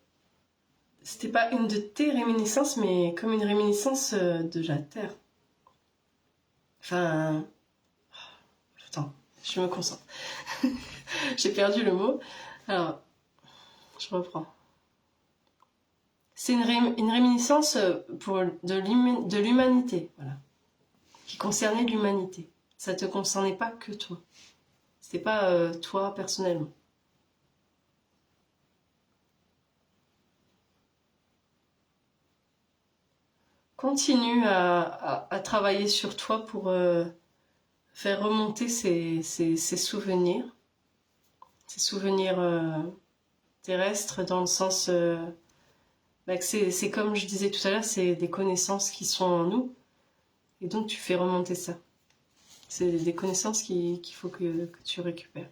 c'était pas une de tes réminiscences, mais comme une réminiscence de la Terre. Enfin, attends, je me concentre. J'ai perdu le mot. Alors, je reprends. C'est une réminiscence de l'humanité, voilà, qui concernait l'humanité. Ça te concernait pas que toi. C'était pas toi personnellement. Continue à travailler sur toi pour faire remonter ces souvenirs. Ces souvenirs terrestres dans le sens... que c'est comme je disais tout à l'heure, c'est des connaissances qui sont en nous. Et donc tu fais remonter ça. C'est des connaissances qu'il faut que tu récupères.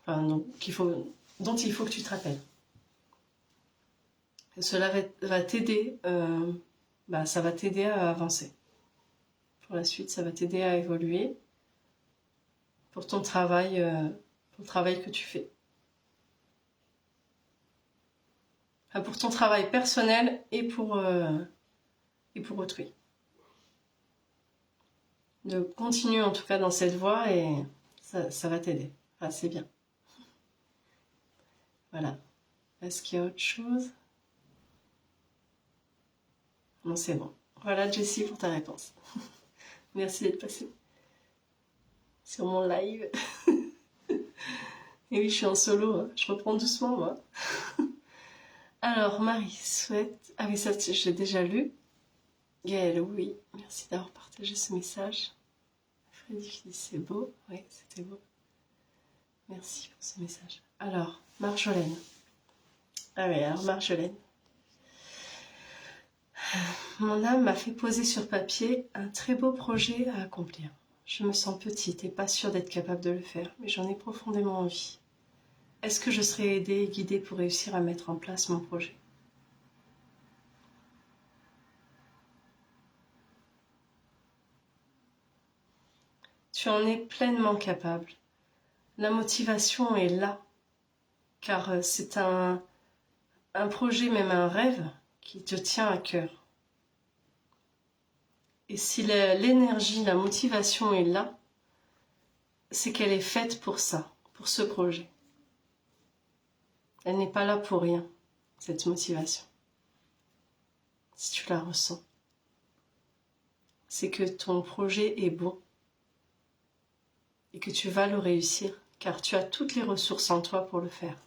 Enfin, non, dont il faut que tu te rappelles. Et cela va t'aider, ça va t'aider à avancer. Pour la suite, ça va t'aider à évoluer pour ton travail, que tu fais. Enfin, pour ton travail personnel et pour autrui. De continuer en tout cas dans cette voie et ça va t'aider. Enfin, c'est bien. Voilà. Est-ce qu'il y a autre chose? Bon, c'est bon. Voilà, Jessie, pour ta réponse. Merci d'être passée sur mon live. Et oui, je suis en solo, hein. Je reprends doucement, moi. Alors, Marie souhaite... Ah oui, ça, je l'ai déjà lu. Gaëlle, oui, merci d'avoir partagé ce message. Frédéric dit c'est beau. Oui, c'était beau. Merci pour ce message. Alors, Marjolaine. Ah oui, alors Marjolaine. Mon âme m'a fait poser sur papier un très beau projet à accomplir. Je me sens petite et pas sûre d'être capable de le faire, mais j'en ai profondément envie. Est-ce que je serai aidée et guidée pour réussir à mettre en place mon projet? Tu en es pleinement capable. La motivation est là, car c'est un projet, même un rêve, qui te tient à cœur. Et si l'énergie, la motivation est là, c'est qu'elle est faite pour ça, pour ce projet. Elle n'est pas là pour rien, cette motivation. Si tu la ressens, c'est que ton projet est bon et que tu vas le réussir, car tu as toutes les ressources en toi pour le faire.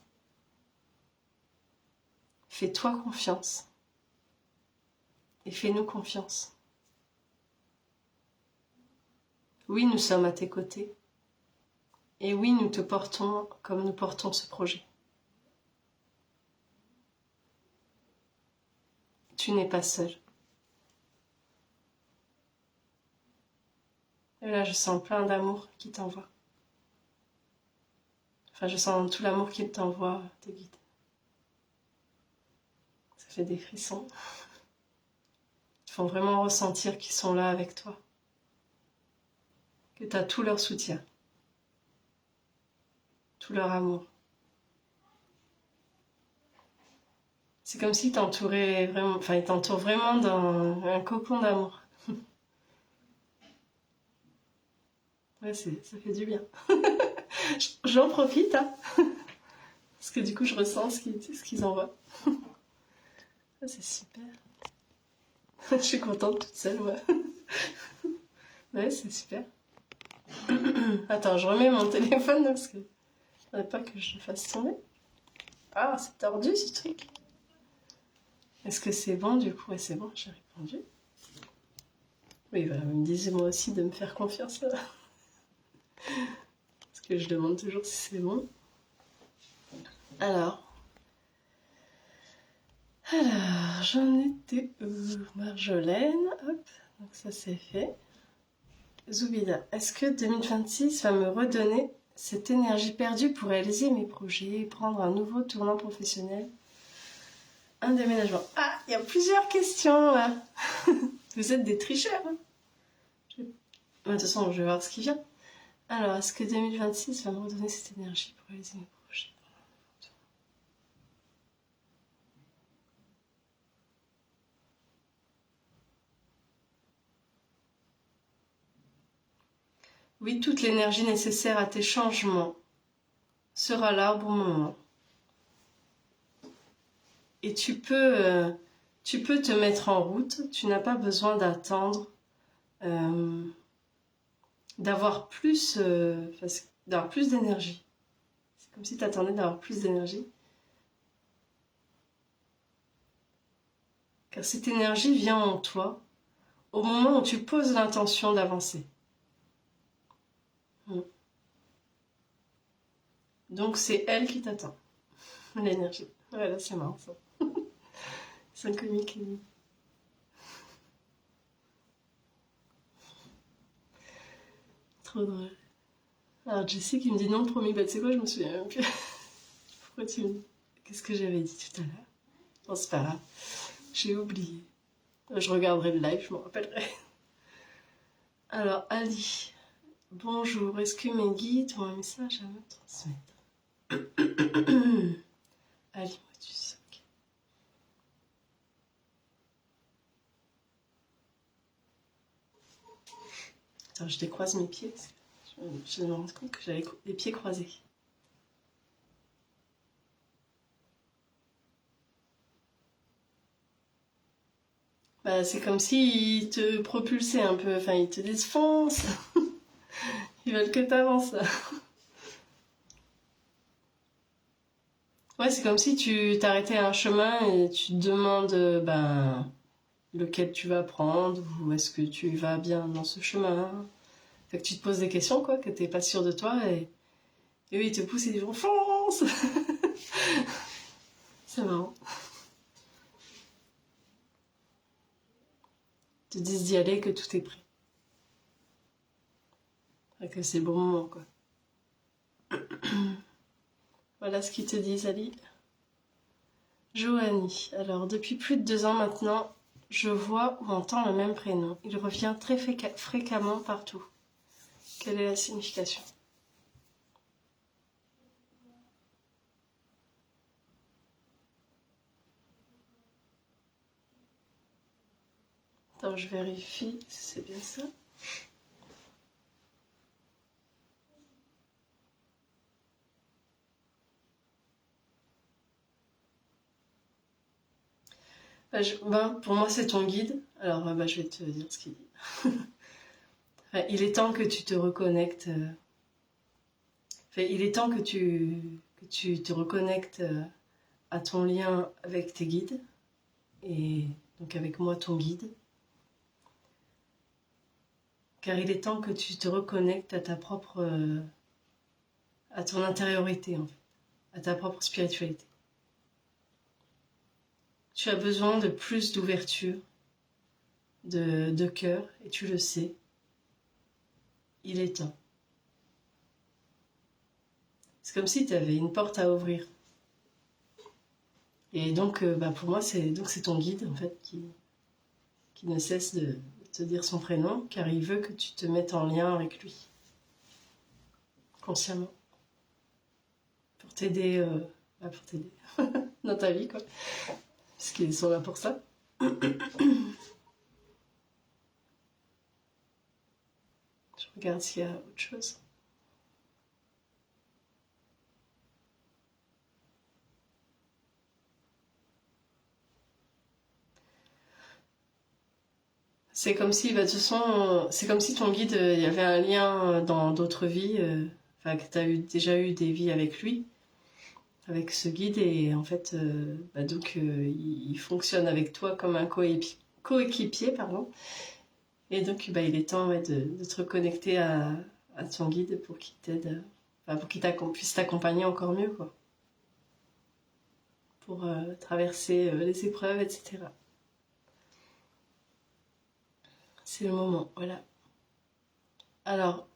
Fais-toi confiance et fais-nous confiance. Oui, nous sommes à tes côtés. Et oui, nous te portons comme nous portons ce projet. Tu n'es pas seul. Et là, je sens plein d'amour qui t'envoie. Enfin, je sens tout l'amour qu'il t'envoie, tes guides. Ça fait des frissons. Ils font vraiment ressentir qu'ils sont là avec toi. Que tu as tout leur soutien. Tout leur amour. C'est comme s'ils t'entouraient vraiment, enfin ils t'entourent vraiment dans un cocon d'amour. Ouais, ça fait du bien. J'en profite, hein, parce que du coup je ressens ce qu'ils envoient. Ah, c'est super. Je suis contente toute seule, ouais. Ouais, c'est super. Attends, je remets mon téléphone parce que je voudrais pas que je le fasse tomber. Ah, c'est tordu ce truc. Est-ce que c'est bon du coup? Ouais, c'est bon, j'ai répondu. Oui, voilà, me disait moi aussi de me faire confiance là. Parce que je demande toujours si c'est bon. Alors, j'en étais où? Marjolaine, hop, donc ça c'est fait. Zoubida, est-ce que 2026 va me redonner cette énergie perdue pour réaliser mes projets et prendre un nouveau tournant professionnel? Un déménagement. Ah, il y a plusieurs questions là. Vous êtes des tricheurs. Hein. De toute façon, je vais voir ce qui vient. Alors, est-ce que 2026 va me redonner cette énergie pour réaliser mes projets? Oui, toute l'énergie nécessaire à tes changements sera là au bon moment. Et tu peux te mettre en route, tu n'as pas besoin d'attendre, d'avoir plus d'énergie. C'est comme si tu attendais d'avoir plus d'énergie. Car cette énergie vient en toi au moment où tu poses l'intention d'avancer. Donc c'est elle qui t'attend, l'énergie. Voilà, c'est marrant ça. C'est un comique. Trop drôle. Alors Jessie qui me dit non promis, bah tu sais quoi, je me souviens même plus. Pourquoi tu me dis? Qu'est-ce que j'avais dit tout à l'heure? Bon, c'est pas grave, j'ai oublié. Je regarderai le live, je m'en rappellerai. Alors Ali, bonjour, est-ce que mes guides ont un message à me transmettre? Ali Motus, ok. Attends, je décroise mes pieds. Je me rends compte que j'avais les pieds croisés. Bah, c'est comme s'ils te propulsaient un peu, enfin ils te disent fonce. Ils veulent que t'avances. Ouais, c'est comme si tu t'arrêtais à un chemin et tu te demandes ben, lequel tu vas prendre, ou est-ce que tu vas bien dans ce chemin. Fait que tu te poses des questions, quoi, que t'es pas sûr de toi, et eux ils te poussent et ils disent fonce. C'est marrant. Ils te disent d'y aller, que tout est prêt. Fait que c'est le bon moment, quoi. Voilà ce qu'ils te disent, Ali. Joanie. Alors, depuis plus de 2 ans maintenant, je vois ou entends le même prénom. Il revient très fréquemment partout. Quelle est la signification? Attends, je vérifie si c'est bien ça. Pour moi, c'est ton guide. Alors, je vais te dire ce qu'il dit. Il est temps que tu te reconnectes. Il est temps que tu te reconnectes à ton lien avec tes guides. Et donc avec moi, ton guide. Car il est temps que tu te reconnectes à ta propre... à ton intériorité, en fait. À ta propre spiritualité. Tu as besoin de plus d'ouverture, de cœur, et tu le sais. Il est temps. C'est comme si tu avais une porte à ouvrir. Et donc, pour moi, c'est ton guide, en fait, qui ne cesse de te dire son prénom, car il veut que tu te mettes en lien avec lui, consciemment, pour t'aider dans ta vie, quoi. Parce qu'ils sont là pour ça. Je regarde s'il y a autre chose. C'est comme si, de toute façon, c'est comme si ton guide, il y avait un lien dans d'autres vies, que tu as déjà eu des vies avec lui, avec ce guide, et en fait, il fonctionne avec toi comme un coéquipier, pardon. Et donc, il est temps de te reconnecter à ton guide pour qu'il t'aide, pour qu'il puisse t'accompagner encore mieux, quoi, pour traverser les épreuves, etc. C'est le moment, voilà. Alors,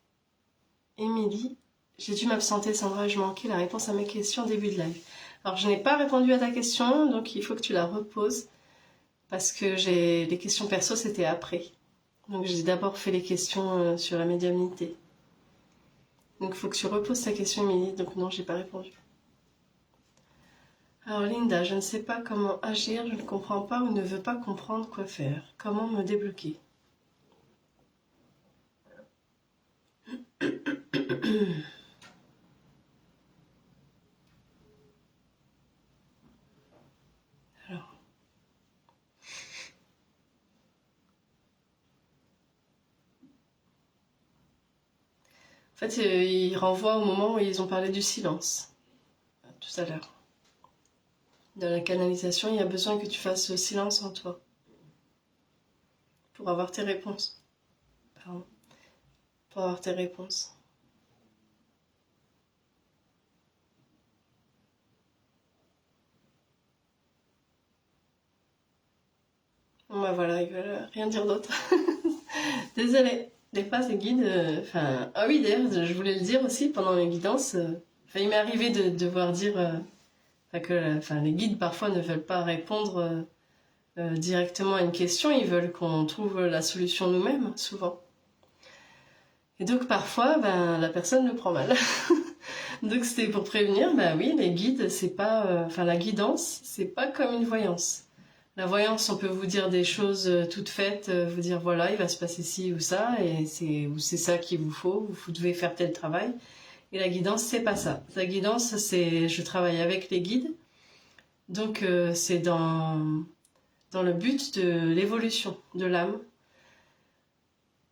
Émilie, j'ai dû m'absenter, Sandra, je manquais la réponse à mes questions au début de live. Alors, je n'ai pas répondu à ta question, donc il faut que tu la reposes, parce que les questions perso, c'était après. Donc, j'ai d'abord fait les questions sur la médiumnité. Donc, il faut que tu reposes ta question, Émilie. Donc, non, j'ai pas répondu. Alors, Linda, je ne sais pas comment agir, je ne comprends pas ou ne veux pas comprendre quoi faire. Comment me débloquer? Alors, en fait, il renvoie au moment où ils ont parlé du silence, tout à l'heure. Dans la canalisation, il y a besoin que tu fasses le silence en toi pour avoir tes réponses. Pardon. Pour avoir tes réponses. Bon, voilà, ils veulent rien dire d'autre. Désolée. Des fois, ces guides... ah oui, d'ailleurs, je voulais le dire aussi pendant les guidances. Il m'est arrivé de devoir dire les guides, parfois, ne veulent pas répondre directement à une question. Ils veulent qu'on trouve la solution nous-mêmes, souvent. Et donc, parfois, la personne le prend mal. Donc, c'était pour prévenir, oui, les guides, c'est pas... la guidance, c'est pas comme une voyance. La voyance, on peut vous dire des choses toutes faites, vous dire voilà, il va se passer ci ou ça, et c'est ça qu'il vous faut, vous devez faire tel travail. Et la guidance, c'est pas ça. La guidance, c'est je travaille avec les guides, donc c'est dans dans le but de l'évolution de l'âme.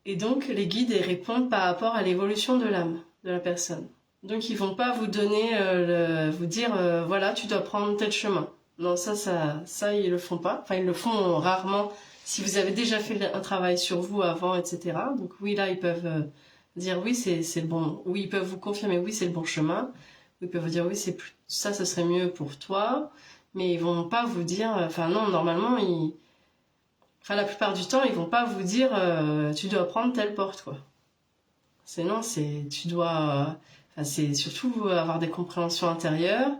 Et donc les guides ils répondent par rapport à l'évolution de l'âme de la personne. Donc ils vont pas vous donner, vous dire voilà tu dois prendre tel chemin. Non ça ils le font pas. Enfin ils le font rarement si vous avez déjà fait un travail sur vous avant, etc. Donc oui là ils peuvent dire oui c'est le bon. Oui ils peuvent vous confirmer oui c'est le bon chemin. Ils peuvent vous dire oui ça ce serait mieux pour toi. Mais ils vont pas vous dire. Enfin non normalement la plupart du temps ils vont pas vous dire tu dois prendre telle porte quoi. Sinon, tu dois, c'est surtout avoir des compréhensions intérieures,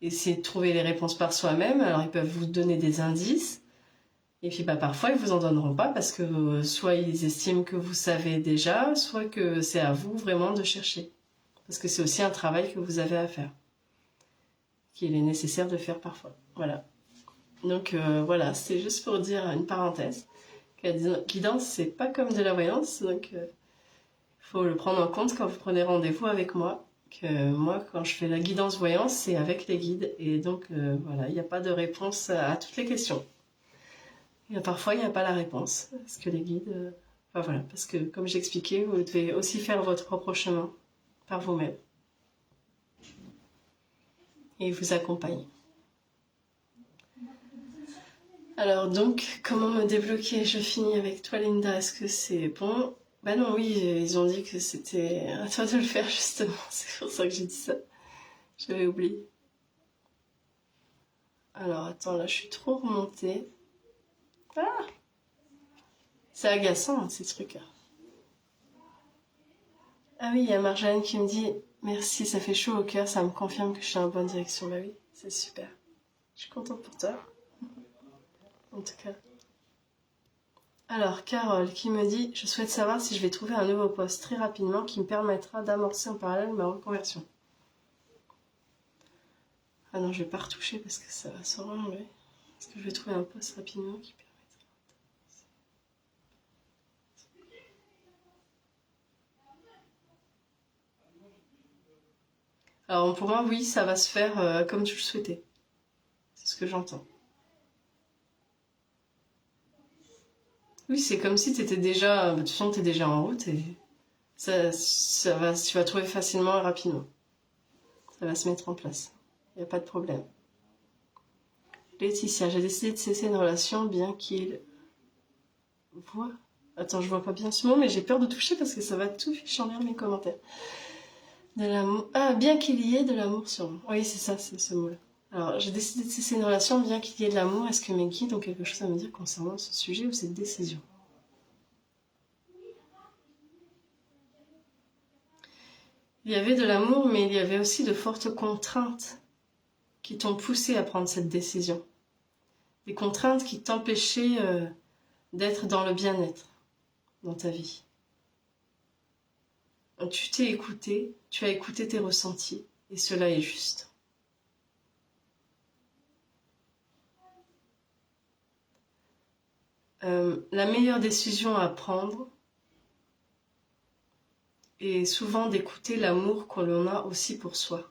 essayer de trouver les réponses par soi-même. Alors, ils peuvent vous donner des indices, et puis parfois, ils vous en donneront pas parce que soit ils estiment que vous savez déjà, soit que c'est à vous vraiment de chercher. Parce que c'est aussi un travail que vous avez à faire, qu'il est nécessaire de faire parfois. Voilà. Donc, voilà, c'est juste pour dire une parenthèse. Que la guidance, c'est pas comme de la voyance, donc... faut le prendre en compte quand vous prenez rendez-vous avec moi. Que moi, quand je fais la guidance voyance, c'est avec les guides. Et donc, voilà, il n'y a pas de réponse à toutes les questions. Et parfois, il n'y a pas la réponse. Parce que les guides... enfin voilà, parce que comme j'expliquais, vous devez aussi faire votre propre chemin par vous-même. Et ils vous accompagnent. Alors donc, comment me débloquer? Je finis avec toi, Linda. Est-ce que c'est bon? Bah non, oui, ils ont dit que c'était à toi de le faire, justement. C'est pour ça que j'ai dit ça. J'avais oublié. Alors, attends, là, je suis trop remontée. Ah! C'est agaçant, hein, ces trucs-là. Ah oui, il y a Marjane qui me dit « Merci, ça fait chaud au cœur, ça me confirme que je suis dans la bonne direction. » Bah oui, c'est super. Je suis contente pour toi. En tout cas. Alors, Carole qui me dit « Je souhaite savoir si je vais trouver un nouveau poste très rapidement qui me permettra d'amorcer en parallèle ma reconversion. » Ah non, je vais pas retoucher parce que ça va se enlever. Est-ce que je vais trouver un poste rapidement qui permettra... Alors pour moi, oui, ça va se faire comme tu le souhaitais. C'est ce que j'entends. Oui, c'est comme si tu étais déjà... de toute façon, tu es déjà en route et tu vas trouver facilement et rapidement. Ça va se mettre en place. Il n'y a pas de problème. Laetitia, j'ai décidé de cesser une relation bien qu'il voit... Attends, je vois pas bien ce mot, mais j'ai peur de toucher parce que ça va tout ficher en l'air mes commentaires. De l'amour... Ah, bien qu'il y ait de l'amour sur moi. Oui, c'est ça, c'est ce mot-là. Alors, j'ai décidé de cesser une relation bien qu'il y ait de l'amour. Est-ce que mes guides ont quelque chose à me dire concernant ce sujet ou cette décision? Il y avait de l'amour, mais il y avait aussi de fortes contraintes qui t'ont poussé à prendre cette décision. Des contraintes qui t'empêchaient d'être dans le bien-être dans ta vie. Donc, tu t'es écouté, tu as écouté tes ressentis, et cela est juste. La meilleure décision à prendre est souvent d'écouter l'amour que l'on a aussi pour soi.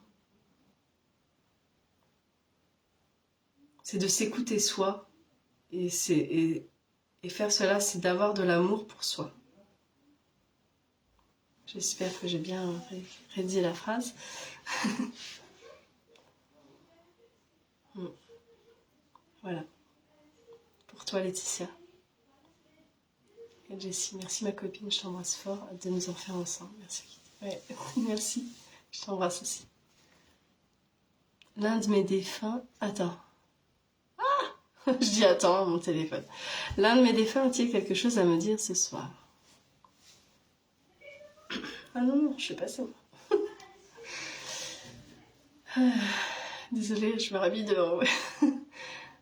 C'est de s'écouter soi, et faire cela, c'est d'avoir de l'amour pour soi. J'espère que j'ai bien rédigé la phrase. Voilà. Pour toi, Laetitia. Et Jessie, merci ma copine, je t'embrasse fort de nous en faire ensemble. Merci. Ouais. Merci, je t'embrasse aussi. L'un de mes défunts... Attends. Ah je dis attends à mon téléphone. L'un de mes défunts a-t-il quelque chose à me dire ce soir? Ah non, je sais pas ça. Désolée, je me rhabille dehors. Ouais.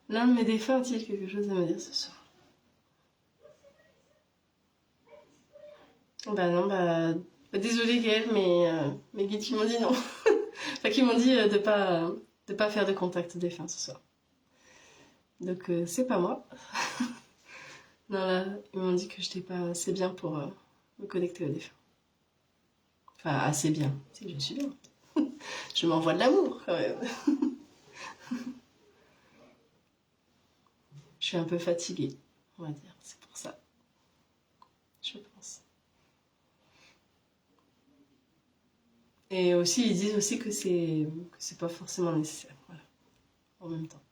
L'un de mes défunts a-t-il quelque chose à me dire ce soir? Bah non, désolée Gaëlle, mais mes guides qui m'ont dit non. Enfin, qui m'ont dit de pas faire de contact défunt ce soir. Donc c'est pas moi. Non là, ils m'ont dit que j'étais pas assez bien pour me connecter au défunt. Enfin, assez bien. Si, je suis bien. Je m'envoie de l'amour quand même. Je suis un peu fatiguée, on va dire, c'est pour ça, je pense. Et aussi, ils disent aussi que c'est pas forcément nécessaire, voilà, en même temps.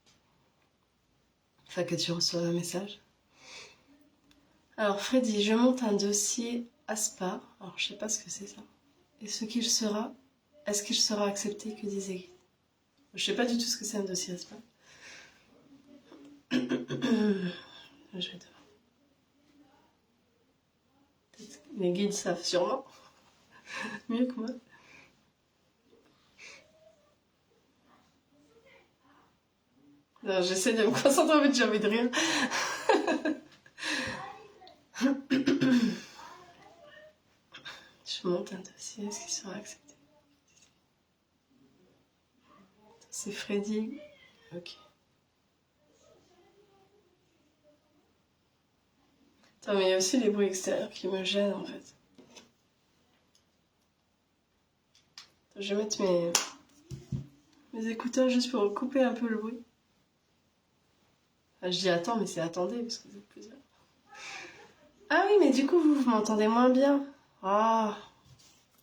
Enfin, que tu reçois un message. Alors, Freddy, je monte un dossier ASPA. Alors, je sais pas ce que c'est ça. Et est-ce qu'il sera accepté, que disait. Je sais pas du tout ce que c'est un dossier ASPA. Je vais te... Les guides savent sûrement. Mieux que moi. J'essaie de me concentrer, mais j'ai envie de rire. Je monte un dossier, est-ce qu'il sera accepté? C'est Freddy. Ok. Attends, mais il y a aussi les bruits extérieurs qui me gênent en fait. Attends, je vais mettre mes écouteurs juste pour couper un peu le bruit. Enfin, je dis attends, mais c'est attendez parce que vous êtes plusieurs. Ah oui, mais du coup, vous m'entendez moins bien. Ah,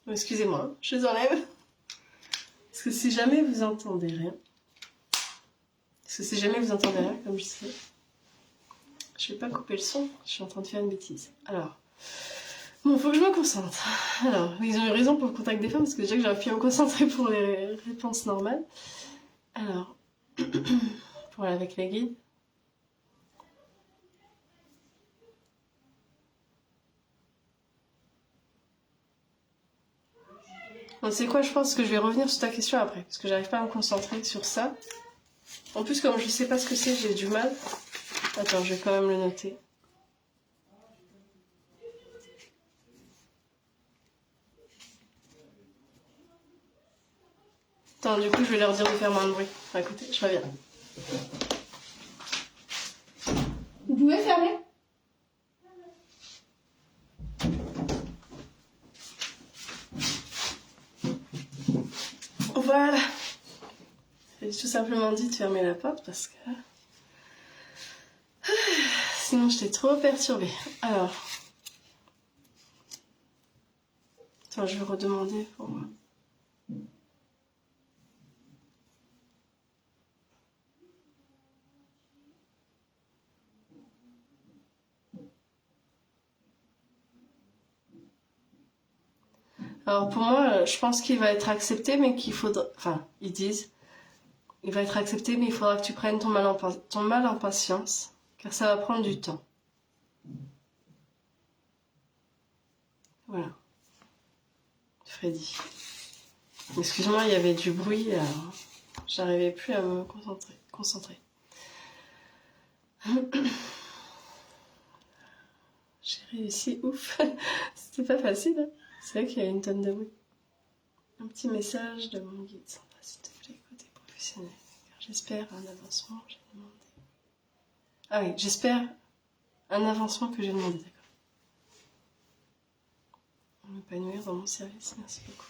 excusez-moi, je les enlève. Parce que si jamais vous entendez rien, comme je sais, je vais pas couper le son, je suis en train de faire une bêtise. Alors, bon, faut que je me concentre. Alors, ils ont eu raison pour le contact des femmes, parce que déjà que j'aurais pu me concentrer pour les réponses normales. Alors, voilà, avec les guides. Bon, c'est quoi, je pense que je vais revenir sur ta question après, parce que j'arrive pas à me concentrer sur ça. En plus, comme je sais pas ce que c'est, j'ai du mal. Attends, je vais quand même le noter. Attends, du coup, je vais leur dire de faire moins de bruit. Enfin, écoutez, je reviens. Vous pouvez fermer ? Voilà. J'ai tout simplement dit de fermer la porte parce que... sinon, j'étais trop perturbée. Alors... Attends, je vais redemander pour moi. Alors pour moi, je pense qu'il va être accepté, mais qu'il faudra... Enfin, ils disent... Il va être accepté, mais il faudra que tu prennes ton mal en patience, car ça va prendre du temps. Voilà. Freddy. Excuse-moi, il y avait du bruit, alors j'arrivais plus à me concentrer. J'ai réussi, ouf. C'était pas facile, hein. C'est vrai qu'il y a une tonne de bruit. Un petit message de mon guide. Sandra, s'il te plaît, côté professionnel. Car j'espère un avancement que j'ai demandé. Ah oui, j'espère un avancement que j'ai demandé, d'accord. M'épanouir dans mon service, merci beaucoup.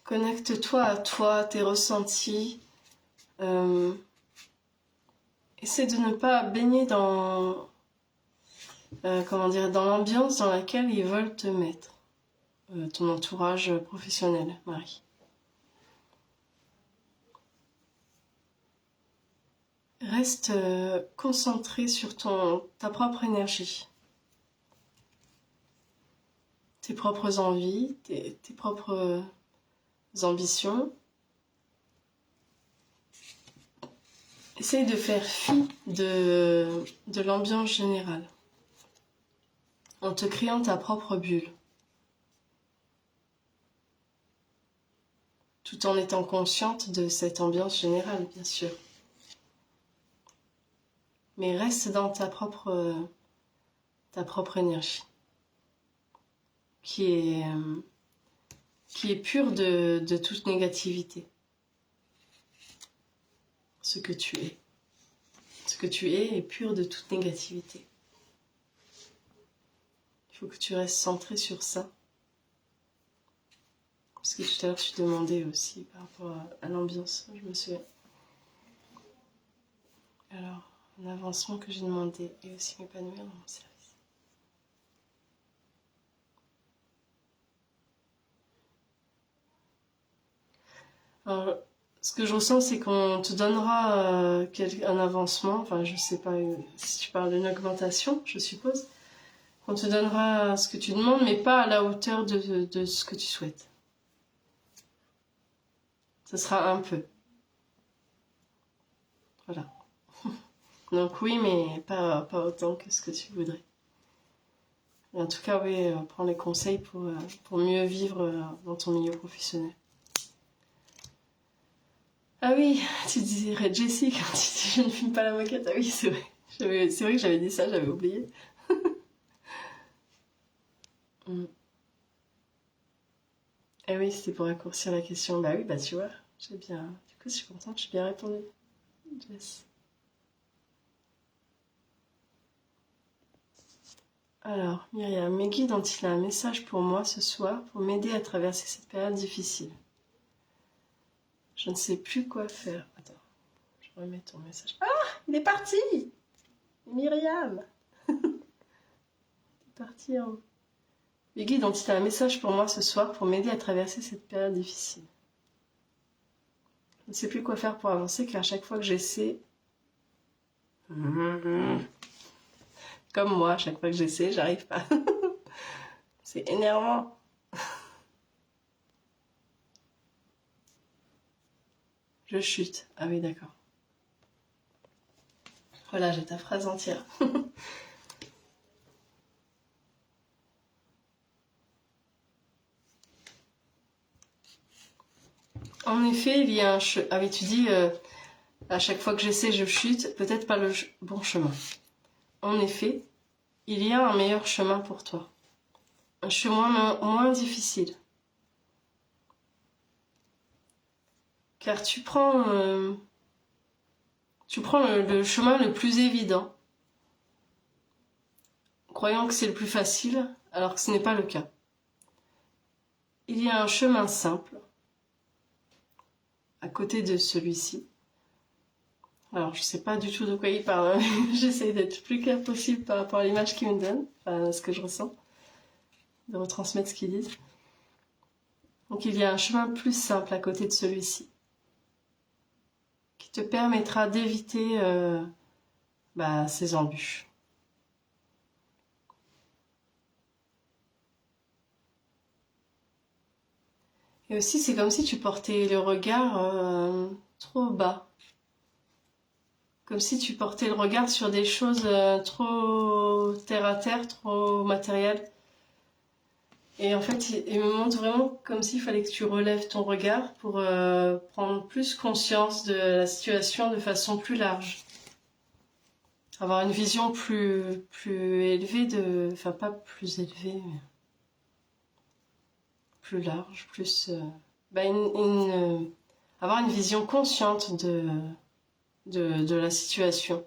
Connecte-toi à toi, tes ressentis. Essaie de ne pas baigner dans, dans l'ambiance dans laquelle ils veulent te mettre. Ton entourage professionnel, Marie. Reste concentré sur ta propre énergie. Tes propres envies, tes propres ambitions. Essaye de faire fi de l'ambiance générale, en te créant ta propre bulle, tout en étant consciente de cette ambiance générale, bien sûr. Mais reste dans ta propre énergie, qui est pure de toute négativité. Ce que tu es. Ce que tu es pur de toute négativité. faut que tu restes centré sur ça. Parce que tout à l'heure, tu demandais aussi par rapport à l'ambiance, je me souviens. Alors, un avancement que j'ai demandé et aussi m'épanouir dans mon service. Alors, ce que je ressens, c'est qu'on te donnera un avancement, enfin je sais pas si tu parles d'une augmentation, je suppose, qu'on te donnera ce que tu demandes, mais pas à la hauteur de ce que tu souhaites. Ce sera un peu. Voilà. Donc oui, mais pas autant que ce que tu voudrais. En tout cas, oui, prends les conseils pour mieux vivre dans ton milieu professionnel. Ah oui, tu dirais Jessie quand tu dis je ne fume pas la moquette. Ah oui, c'est vrai. C'est vrai que j'avais dit ça, j'avais oublié. Ah oui, c'était pour raccourcir la question. Bah oui, bah tu vois, j'ai bien. Du coup, je suis contente, j'ai bien répondu. Jess. Alors, Myriam, mes guides ont-ils un message pour moi ce soir pour m'aider à traverser cette période difficile? Je ne sais plus quoi faire. Attends, je remets ton message. Ah, il est parti! Myriam! Il est parti en haut. Mes guides ont-ils un message pour moi ce soir pour m'aider à traverser cette période difficile? Je ne sais plus quoi faire pour avancer car chaque fois que j'essaie... Comme moi, chaque fois que j'essaie, j'arrive pas. C'est énervant. Je chute. Ah oui, d'accord. Voilà, j'ai ta phrase entière. En effet, il y a un chemin. Ah oui, tu dis, à chaque fois que j'essaie, je chute. Peut-être pas le bon chemin. En effet, il y a un meilleur chemin pour toi. Un chemin moins difficile. Car tu prends le chemin le plus évident, croyant que c'est le plus facile, alors que ce n'est pas le cas. Il y a un chemin simple à côté de celui-ci. Alors, je sais pas du tout de quoi il parle. J'essaie d'être plus clair possible par rapport à l'image qu'il me donne, enfin, ce que je ressens, de retransmettre ce qu'ils disent. Donc, il y a un chemin plus simple à côté de celui-ci, qui te permettra d'éviter ces embûches. Et aussi, c'est comme si tu portais le regard trop bas. Comme si tu portais le regard sur des choses trop terre à terre, trop matérielles. Et en fait, il me montre vraiment comme s'il fallait que tu relèves ton regard pour prendre plus conscience de la situation de façon plus large. Avoir une vision plus élevée enfin pas plus élevée, mais plus large, plus... avoir une vision consciente de la situation.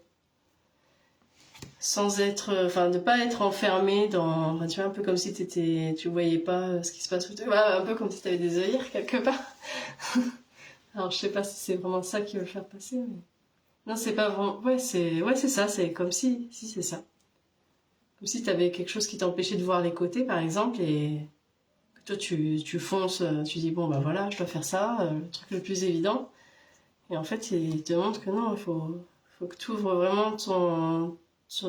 Sans être... Enfin, de pas être enfermé dans... Enfin, tu vois, un peu comme si tu voyais pas ce qui se passe autour. Voilà, un peu comme si tu avais des œillères quelque part. Alors, je sais pas si c'est vraiment ça qui veut le faire passer, mais... Non, c'est pas vraiment... Ouais, c'est ça, c'est comme si... Si, c'est ça. Comme si tu avais quelque chose qui t'empêchait de voir les côtés, par exemple, et... Toi, tu fonces, tu dis, bon, bah voilà, je dois faire ça, le truc le plus évident. Et en fait, il te montre que non, il faut que tu ouvres vraiment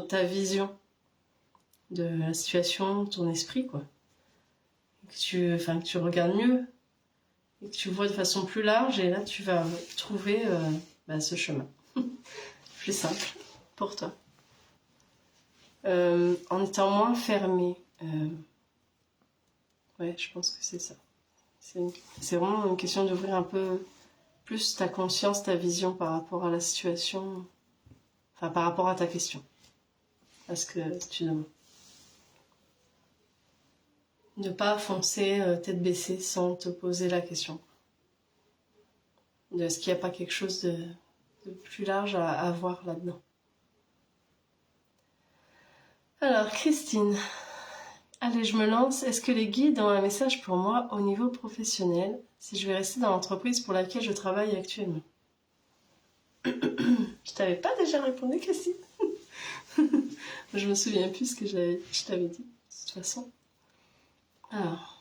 ta vision de la situation, ton esprit, quoi. Que tu regardes mieux, et que tu vois de façon plus large, et là, tu vas trouver ce chemin. Plus simple pour toi. En étant moins fermé. Ouais, je pense que c'est ça. C'est vraiment une question d'ouvrir un peu plus ta conscience, ta vision par rapport à la situation, enfin par rapport à ta question, à ce que tu demandes. Ne pas foncer tête baissée sans te poser la question. Est-ce qu'il n'y a pas quelque chose de plus large à voir là-dedans? Alors, Christine, Allez, je me lance. Est-ce que les guides ont un message pour moi au niveau professionnel, si je vais rester dans l'entreprise pour laquelle je travaille actuellement? Je t'avais pas déjà répondu, Cassie? Je me souviens plus ce que je t'avais dit, de toute façon. Alors,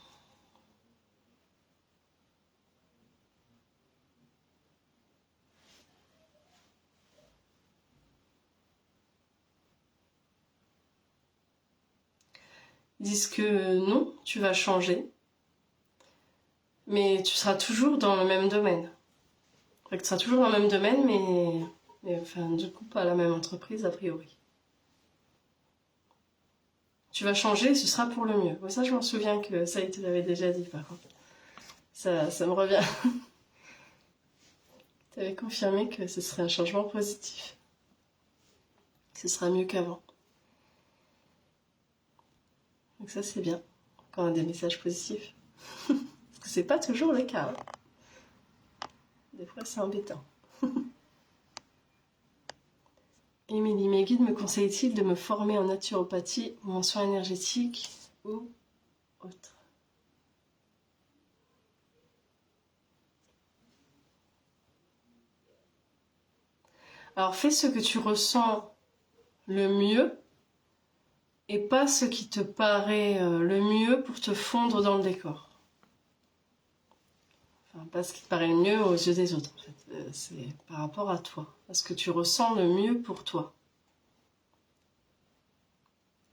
ils disent que non, tu vas changer, mais tu seras toujours dans le même domaine. Enfin, tu seras toujours dans le même domaine, mais enfin, du coup, pas la même entreprise, a priori. Tu vas changer, ce sera pour le mieux. Ouais, ça, je m'en souviens que ça, il te l'avait déjà dit, par contre. Ça me revient. Tu avais confirmé que ce serait un changement positif. Que ce sera mieux qu'avant. Donc ça, c'est bien, quand on a des messages positifs. Parce que c'est pas toujours le cas. Hein. Des fois, c'est embêtant. Émilie, mes guides me conseillent-ils de me former en naturopathie ou en soins énergétiques ou autre? Alors, fais ce que tu ressens le mieux et pas ce qui te paraît le mieux pour te fondre dans le décor. Enfin, pas ce qui te paraît le mieux aux yeux des autres, en fait. C'est par rapport à toi, à ce que tu ressens le mieux pour toi.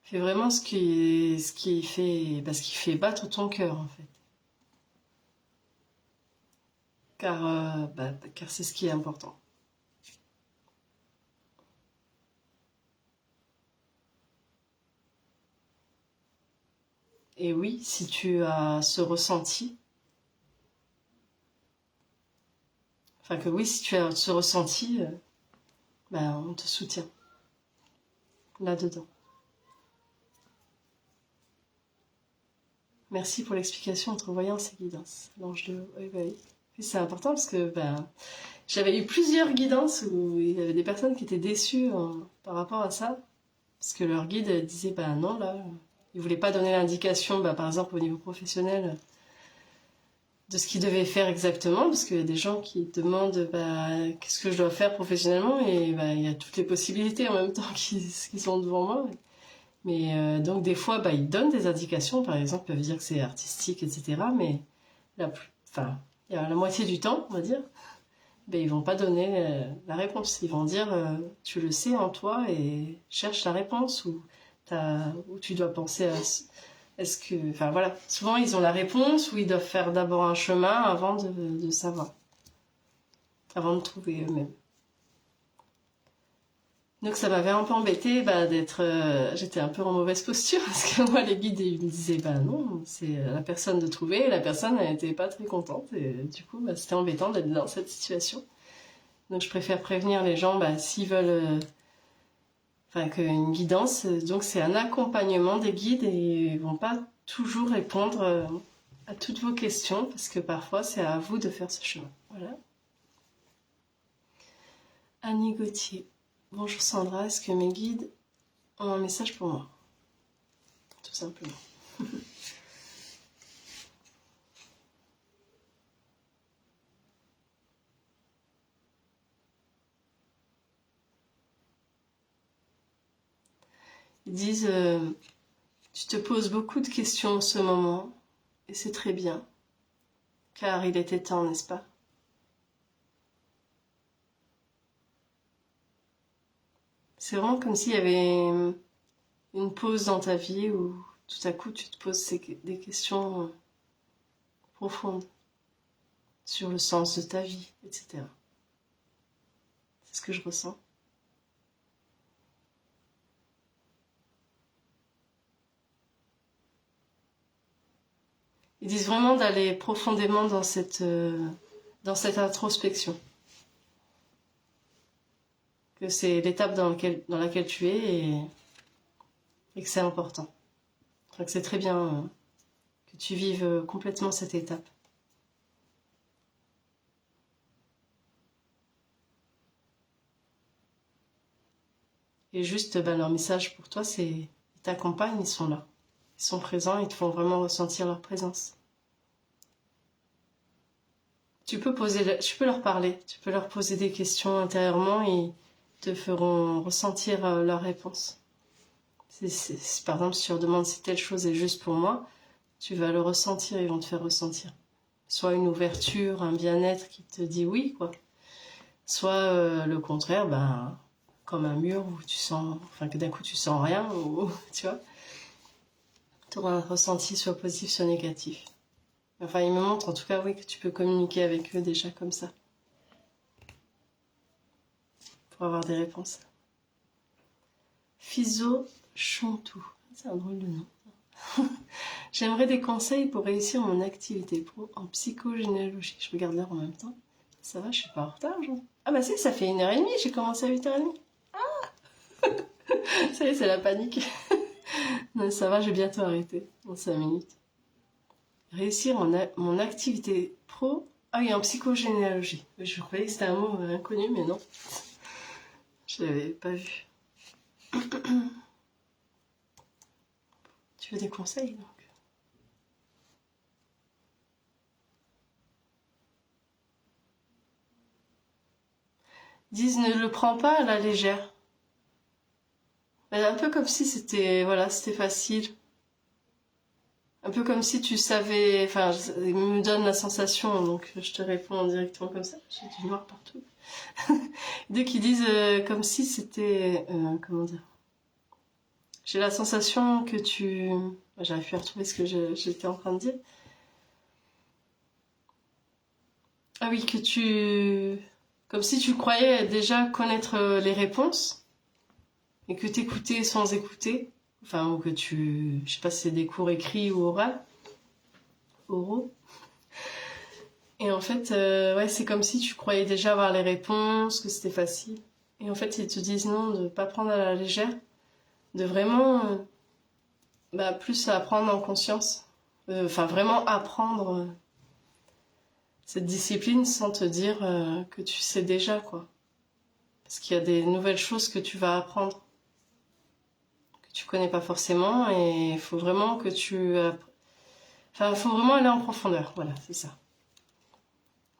Fais vraiment ce qui fait battre ton cœur, en fait. Car c'est ce qui est important. Et oui, si tu as ce ressenti, si tu as ce ressenti, on te soutient là-dedans. Merci pour l'explication entre voyance et guidance. L'ange de... Oui, oui. C'est important parce que j'avais eu plusieurs guidances où il y avait des personnes qui étaient déçues par rapport à ça. Parce que leur guide disait, non, là, ils voulaient pas donner l'indication, par exemple au niveau professionnel, de ce qu'ils devaient faire exactement, parce qu'il y a des gens qui demandent qu'est-ce que je dois faire professionnellement, et il y a toutes les possibilités en même temps qui sont devant moi. Mais donc des fois, ils donnent des indications, par exemple, ils peuvent dire que c'est artistique, etc. Mais il y a la moitié du temps, on va dire, ils vont pas donner la réponse. Ils vont dire, tu le sais en toi et cherche la réponse, ou tu dois penser à... Est-ce que... Enfin voilà, souvent ils ont la réponse, ou ils doivent faire d'abord un chemin avant de savoir, avant de trouver eux-mêmes. Donc ça m'avait un peu embêté d'être... j'étais un peu en mauvaise posture, parce que moi les guides ils me disaient non, c'est à la personne de trouver, et la personne elle n'était pas très contente, et du coup c'était embêtant d'être dans cette situation. Donc je préfère prévenir les gens s'ils veulent... qu'une guidance, donc c'est un accompagnement des guides, et ils vont pas toujours répondre à toutes vos questions, parce que parfois c'est à vous de faire ce chemin. Voilà. Annie Gauthier. Bonjour Sandra, est-ce que mes guides ont un message pour moi? Tout simplement. Ils disent tu te poses beaucoup de questions en ce moment, et c'est très bien, car il était temps, n'est-ce pas? C'est vraiment comme s'il y avait une pause dans ta vie où tout à coup tu te poses des questions profondes sur le sens de ta vie, etc. C'est ce que je ressens. Ils disent vraiment d'aller profondément dans cette introspection. Que c'est l'étape dans laquelle tu es, et que c'est important. Enfin, que c'est très bien que tu vives complètement cette étape. Et juste, leur message pour toi, c'est ils t'accompagnent, ils sont là. Ils sont présents, ils te font vraiment ressentir leur présence. Tu peux leur parler, tu peux leur poser des questions intérieurement et ils te feront ressentir leurs réponses. Par exemple, si tu leur demandes si telle chose est juste pour moi, tu vas le ressentir, ils vont te faire ressentir. Soit une ouverture, un bien-être qui te dit oui, quoi. Soit le contraire, comme un mur où tu sens, enfin que d'un coup tu sens rien, ou tu vois, tu auras un ressenti soit positif, soit négatif. Enfin, ils me montrent en tout cas, oui, que tu peux communiquer avec eux déjà comme ça. Pour avoir des réponses. Fiso Chantou. C'est un drôle de nom. J'aimerais des conseils pour réussir mon activité pro en psychogénéalogie. Je regarde l'heure en même temps. Ça va, je suis pas en retard, genre. Ah bah si, ça fait 1h30, j'ai commencé à 8h30. Ah ça y est, c'est la panique. Non, ça va, j'ai bientôt arrêté. Dans 5 minutes. Réussir mon activité pro. Ah oui, en psychogénéalogie. Je croyais que c'était un mot inconnu, mais non. Je l'avais pas vu. Tu veux des conseils, donc? Disent ne le prends pas à la légère. Un peu comme si c'était facile. Un peu comme si tu savais, enfin, il me donne la sensation, donc je te réponds directement comme ça. J'ai du noir partout. Dès qu'ils disent comme si c'était, comment dire. J'ai la sensation que tu, j'arrive plus à retrouver ce que j'étais en train de dire. Ah oui, que tu, comme si tu croyais déjà connaître les réponses et que t'écoutais sans écouter. Enfin, ou que tu... Je sais pas si c'est des cours écrits ou oraux. Et en fait, ouais, c'est comme si tu croyais déjà avoir les réponses, que c'était facile. Et en fait, ils te disent non, de pas prendre à la légère, de vraiment plus apprendre en conscience. Enfin, vraiment apprendre cette discipline sans te dire que tu sais déjà, quoi. Parce qu'il y a des nouvelles choses que tu vas apprendre, que tu connais pas forcément, et il faut vraiment que tu... Enfin, il faut vraiment aller en profondeur, voilà, c'est ça.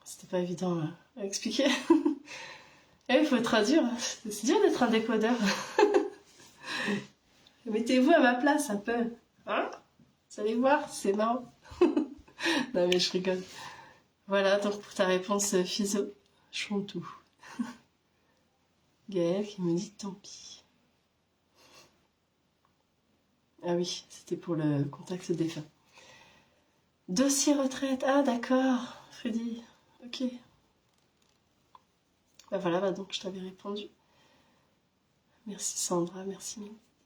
C'était pas évident à expliquer. Il faut traduire, c'est dur d'être un décodeur. Mettez-vous à ma place un peu. Hein? Vous allez voir, c'est marrant. Non mais je rigole. Voilà, donc pour ta réponse, Fiso, Chantou. Gaël qui me dit tant pis. Ah oui, c'était pour le contact défunt. Dossier retraite, ah d'accord, Freddy, ok. Voilà, donc je t'avais répondu. Merci Sandra, merci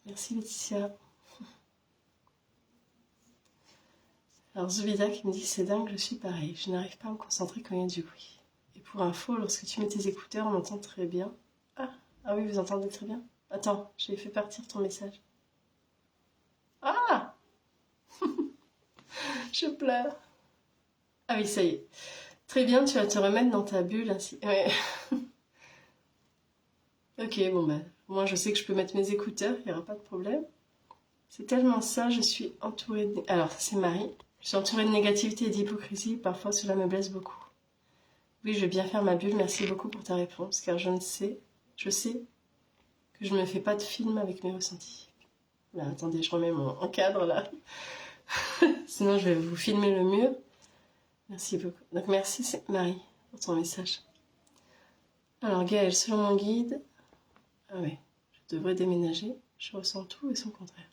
Laetitia. Alors Zubida qui me dit c'est dingue, je suis pareil, je n'arrive pas à me concentrer quand il y a du bruit. Et pour info, lorsque tu mets tes écouteurs, on entend très bien. Ah oui, vous entendez très bien. Attends, j'ai fait partir ton message. Ah je pleure. Ah oui, ça y est. Très bien, tu vas te remettre dans ta bulle ainsi. Ouais. Ok, moi je sais que je peux mettre mes écouteurs, il n'y aura pas de problème. C'est tellement ça, je suis entourée de... Alors, ça c'est Marie. Je suis entourée de négativité et d'hypocrisie, parfois cela me blesse beaucoup. Oui, je vais bien faire ma bulle, merci beaucoup pour ta réponse, car je sais que je ne me fais pas de film avec mes ressentis. Là, attendez, je remets mon cadre là. Sinon, je vais vous filmer le mur. Merci beaucoup. Donc, merci Marie pour ton message. Alors, Gaëlle, selon mon guide... Ah ouais, je devrais déménager. Je ressens tout et son contraire.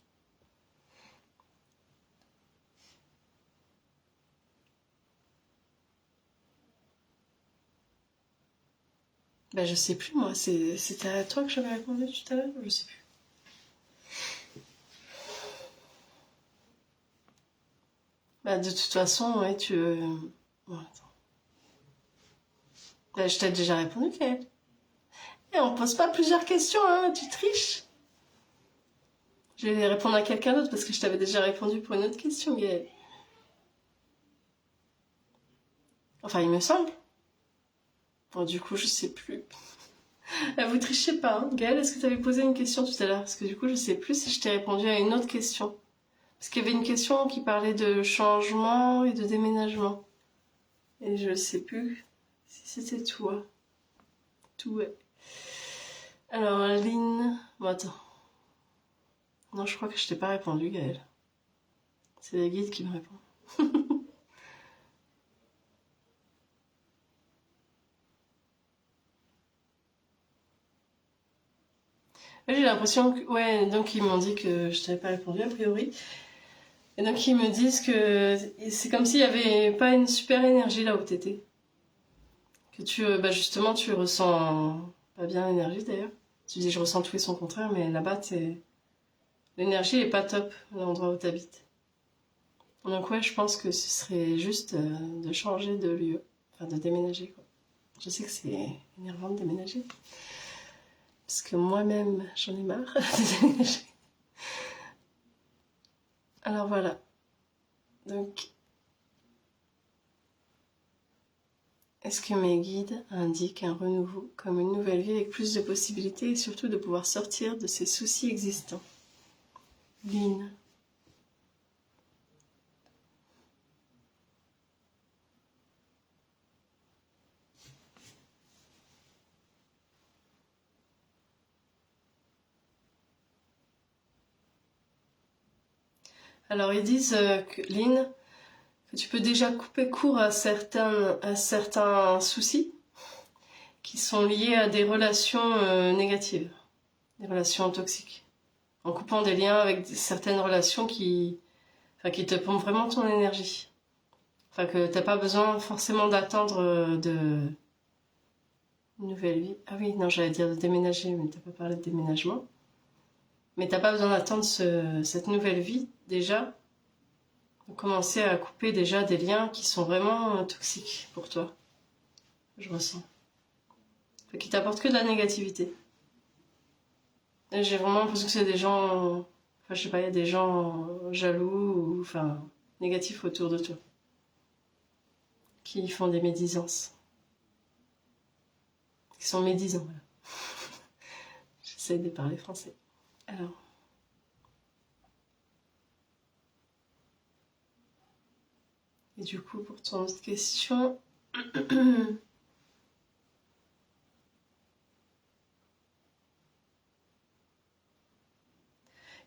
Je sais plus moi, c'était à toi que j'avais répondu tout à l'heure, je sais plus. De toute façon, ouais, tu... Bon, attends. Je t'ai déjà répondu, Gaëlle. Et on pose pas plusieurs questions, hein, tu triches. Je vais répondre à quelqu'un d'autre parce que je t'avais déjà répondu pour une autre question, Gaëlle. Enfin, il me semble. Bon, du coup, je sais plus. Vous trichez pas, hein. Gaëlle, est-ce que tu avais posé une question tout à l'heure? Parce que du coup, je sais plus si je t'ai répondu à une autre question. Parce qu'il y avait une question qui parlait de changement et de déménagement. Et je sais plus si c'était toi. Tout, ouais. Alors, Aline... Bon, attends. Non, je crois que je t'ai pas répondu, Gaëlle. C'est la guide qui me répond. J'ai l'impression que... Ouais, donc ils m'ont dit que je t'avais pas répondu, a priori. Et donc ils me disent que c'est comme s'il y avait pas une super énergie là où t'étais. Que tu... Bah justement, tu ressens... Pas bien l'énergie, d'ailleurs. Tu dis, je ressens tout et son contraire, mais là-bas, t'es... L'énergie est pas top, l'endroit où t'habites. Donc ouais, je pense que ce serait juste de changer de lieu. Enfin, de déménager, quoi. Je sais que c'est énervant de déménager. Parce que moi-même, j'en ai marre de déménager. Alors voilà. Donc, est-ce que mes guides indiquent un renouveau comme une nouvelle vie avec plus de possibilités et surtout de pouvoir sortir de ces soucis existants? Lynn. Alors ils disent, Lynn, que tu peux déjà couper court à certains soucis qui sont liés à des relations négatives, des relations toxiques. En coupant des liens avec certaines relations qui te pompent vraiment ton énergie. Enfin, que t'as pas besoin forcément d'attendre de une nouvelle vie. Ah oui, non, j'allais dire de déménager, mais t'as pas parlé de déménagement. Mais t'as pas besoin d'attendre cette nouvelle vie, déjà. De commencer à couper déjà des liens qui sont vraiment toxiques pour toi. Je ressens. Enfin, qui t'apportent que de la négativité. Et j'ai vraiment l'impression que c'est des gens... Enfin, je sais pas, il y a des gens jaloux ou... Enfin, négatifs autour de toi. Qui font des médisances. Qui sont médisants, voilà. J'essaie de parler français. Alors... Et du coup, pour ton autre question...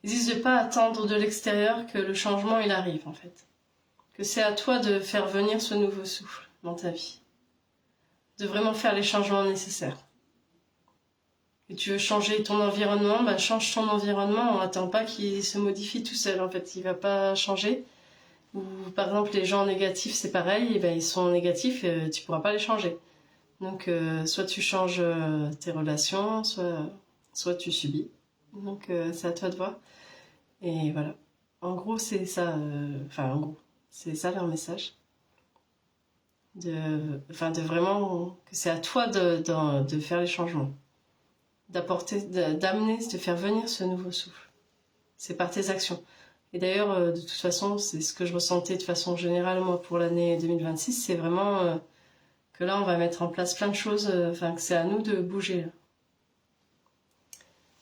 Ils disent de pas attendre de l'extérieur que le changement il arrive, en fait. Que c'est à toi de faire venir ce nouveau souffle dans ta vie. De vraiment faire les changements nécessaires. Et tu veux changer ton environnement, bah change ton environnement, on n'attend pas qu'il se modifie tout seul, en fait. Il va pas changer. Ou par exemple, les gens négatifs, c'est pareil, et ben, ils sont négatifs, tu pourras pas les changer. Donc, soit tu changes tes relations, soit tu subis. Donc, c'est à toi de voir. Et voilà. En gros, c'est ça. Enfin, en gros, c'est ça leur message. De vraiment que c'est à toi de faire les changements, d'amener, de faire venir ce nouveau souffle. C'est par tes actions. Et d'ailleurs, de toute façon, c'est ce que je ressentais de façon générale, moi, pour l'année 2026, c'est vraiment que là, on va mettre en place plein de choses, que c'est à nous de bouger. Là.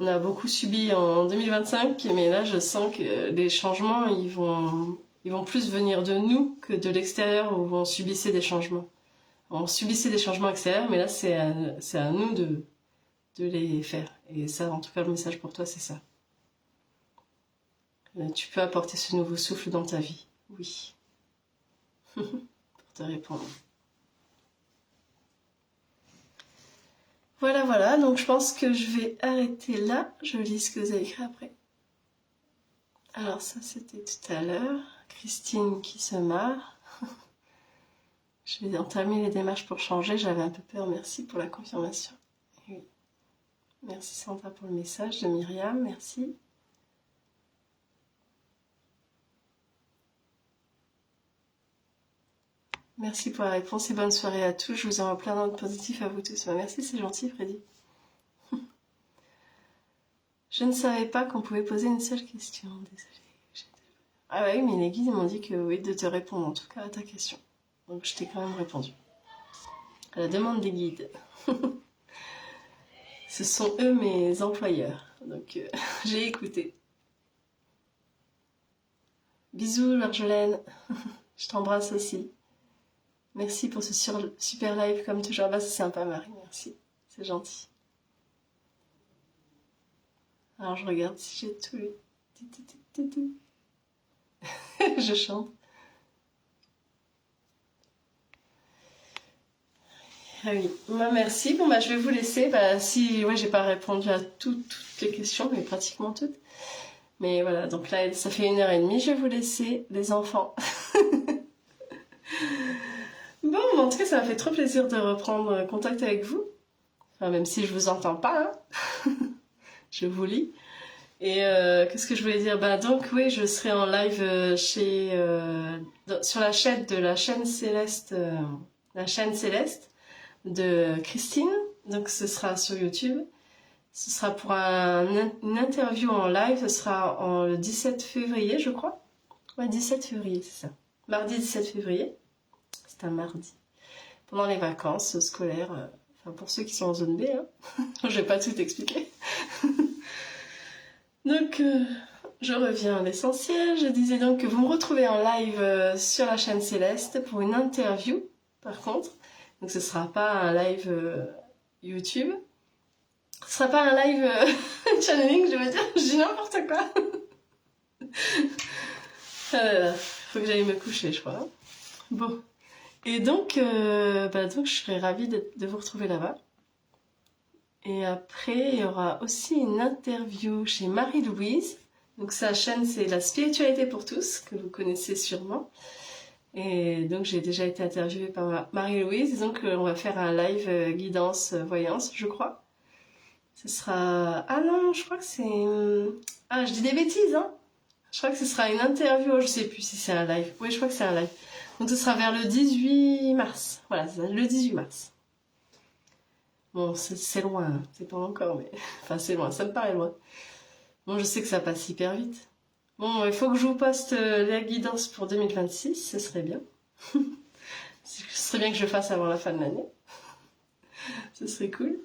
On a beaucoup subi en 2025, mais là, je sens que les changements, ils vont plus venir de nous que de l'extérieur où on subissait des changements. On subissait des changements extérieurs, mais là, c'est à nous de les faire. Et ça, en tout cas, le message pour toi, c'est ça. Tu peux apporter ce nouveau souffle dans ta vie. Oui. Pour te répondre. Voilà, voilà. Donc, je pense que je vais arrêter là. Je lis ce que vous avez écrit après. Alors, ça, c'était tout à l'heure. Christine qui se marre. Je vais entamer les démarches pour changer. J'avais un peu peur. Merci pour la confirmation. Oui. Merci Sandra pour le message de Myriam. Merci. Merci pour la réponse et bonne soirée à tous. Je vous envoie plein de positifs à vous tous. Merci, c'est gentil, Freddy. Je ne savais pas qu'on pouvait poser une seule question. Désolée. Ah oui, mais les guides m'ont dit que oui, de te répondre en tout cas à ta question. Donc je t'ai quand même répondu. À la demande des guides. Ce sont eux mes employeurs. Donc j'ai écouté. Bisous Marjolaine, je t'embrasse aussi. Merci pour ce super live comme toujours. Bah, c'est sympa Marie, merci, c'est gentil. Alors je regarde si j'ai tout lu. Je chante. Ah oui, bah, merci. Bon bah je vais vous laisser. Bah si ouais j'ai pas répondu à toutes les questions, mais pratiquement toutes. Mais voilà, donc là ça fait 1h30, je vais vous laisser, les enfants. Bon, en tout cas ça m'a fait trop plaisir de reprendre contact avec vous. Enfin, même si je vous entends pas, hein. Je vous lis. Et qu'est-ce que je voulais dire? Bah donc oui, je serai en live sur la chaîne de la chaîne Céleste, de Christine. Donc ce sera sur YouTube. Ce sera pour une interview en live. Ce sera le 17 février, je crois. Ouais, 17 février, c'est ça. Mardi 17 février. C'est un mardi. Pendant les vacances scolaires. Enfin, pour ceux qui sont en zone B, hein. Je vais pas tout expliquer. Donc, je reviens à l'essentiel. Je disais donc que vous me retrouvez en live sur la chaîne Céleste pour une interview, par contre. Donc, ce ne sera pas un live YouTube. Ce sera pas un live channeling, je veux dire. Je dis n'importe quoi. Faut que j'aille me coucher, je crois. Hein. Bon. Et donc, donc je serais ravie de vous retrouver là-bas. Et après, il y aura aussi une interview chez Marie-Louise. Donc sa chaîne, c'est La Spiritualité pour tous, que vous connaissez sûrement. Et donc j'ai déjà été interviewée par Marie-Louise. Donc on va faire un live guidance, voyance, je crois. Ce sera... Ah non, je crois que c'est... Ah, je dis des bêtises, hein. Je crois que ce sera une interview, je sais plus si c'est un live. Oui, je crois que c'est un live. Donc ce sera vers le 18 mars. Voilà, le 18 mars. Bon, c'est loin, hein. C'est pas encore, mais... Enfin, c'est loin, ça me paraît loin. Bon, je sais que ça passe hyper vite. Bon, il faut que je vous poste la guidance pour 2026, ce serait bien. Ce serait bien que je le fasse avant la fin de l'année. Ce serait cool.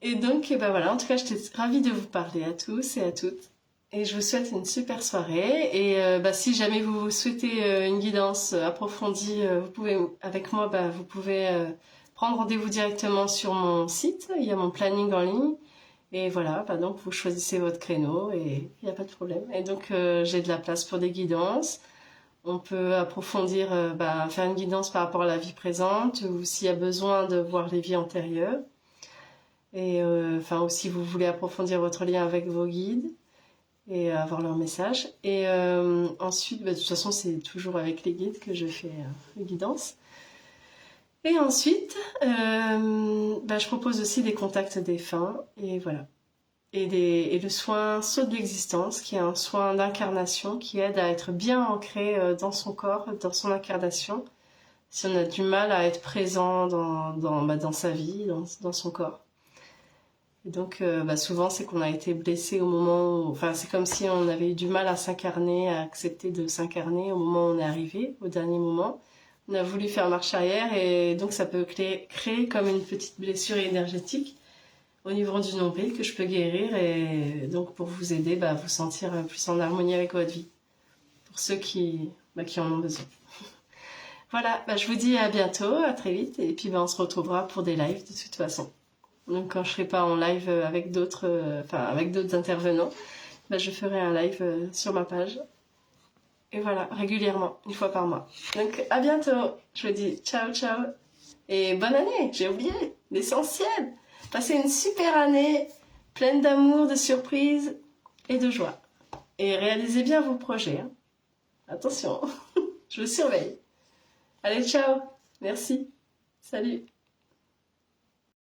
Et donc, ben voilà, en tout cas, j'étais ravie de vous parler à tous et à toutes. Et je vous souhaite une super soirée. Et si jamais vous souhaitez une guidance approfondie, vous pouvez, avec moi, vous pouvez prendre rendez-vous directement sur mon site. Il y a mon planning en ligne. Et voilà, donc vous choisissez votre créneau et il n'y a pas de problème. Et donc j'ai de la place pour des guidances. On peut approfondir, faire une guidance par rapport à la vie présente ou s'il y a besoin de voir les vies antérieures. Et ou si vous voulez approfondir votre lien avec vos guides et avoir leur message. Et ensuite, de toute façon, c'est toujours avec les guides que je fais les guidances. Et ensuite, je propose aussi des contacts défunts, et voilà. Et le soin saut de l'existence, qui est un soin d'incarnation qui aide à être bien ancré dans son corps, dans son incarnation, si on a du mal à être présent dans sa vie, dans son corps. Et donc, souvent, c'est qu'on a été blessé au moment où... Enfin, c'est comme si on avait eu du mal à s'incarner, à accepter de s'incarner au moment où on est arrivé, au dernier moment. On a voulu faire marche arrière et donc ça peut créer comme une petite blessure énergétique au niveau du nombril que je peux guérir et donc pour vous aider à vous sentir plus en harmonie avec votre vie. Pour ceux qui en ont besoin. Voilà, je vous dis à bientôt, à très vite et puis on se retrouvera pour des lives de toute façon. Donc quand je serai pas en live avec d'autres intervenants, je ferai un live sur ma page. Et voilà, régulièrement, une fois par mois. Donc, à bientôt. Je vous dis ciao, ciao. Et bonne année, j'ai oublié, l'essentiel. Passez une super année, pleine d'amour, de surprises et de joie. Et réalisez bien vos projets. Hein. Attention, je vous surveille. Allez, ciao. Merci. Salut.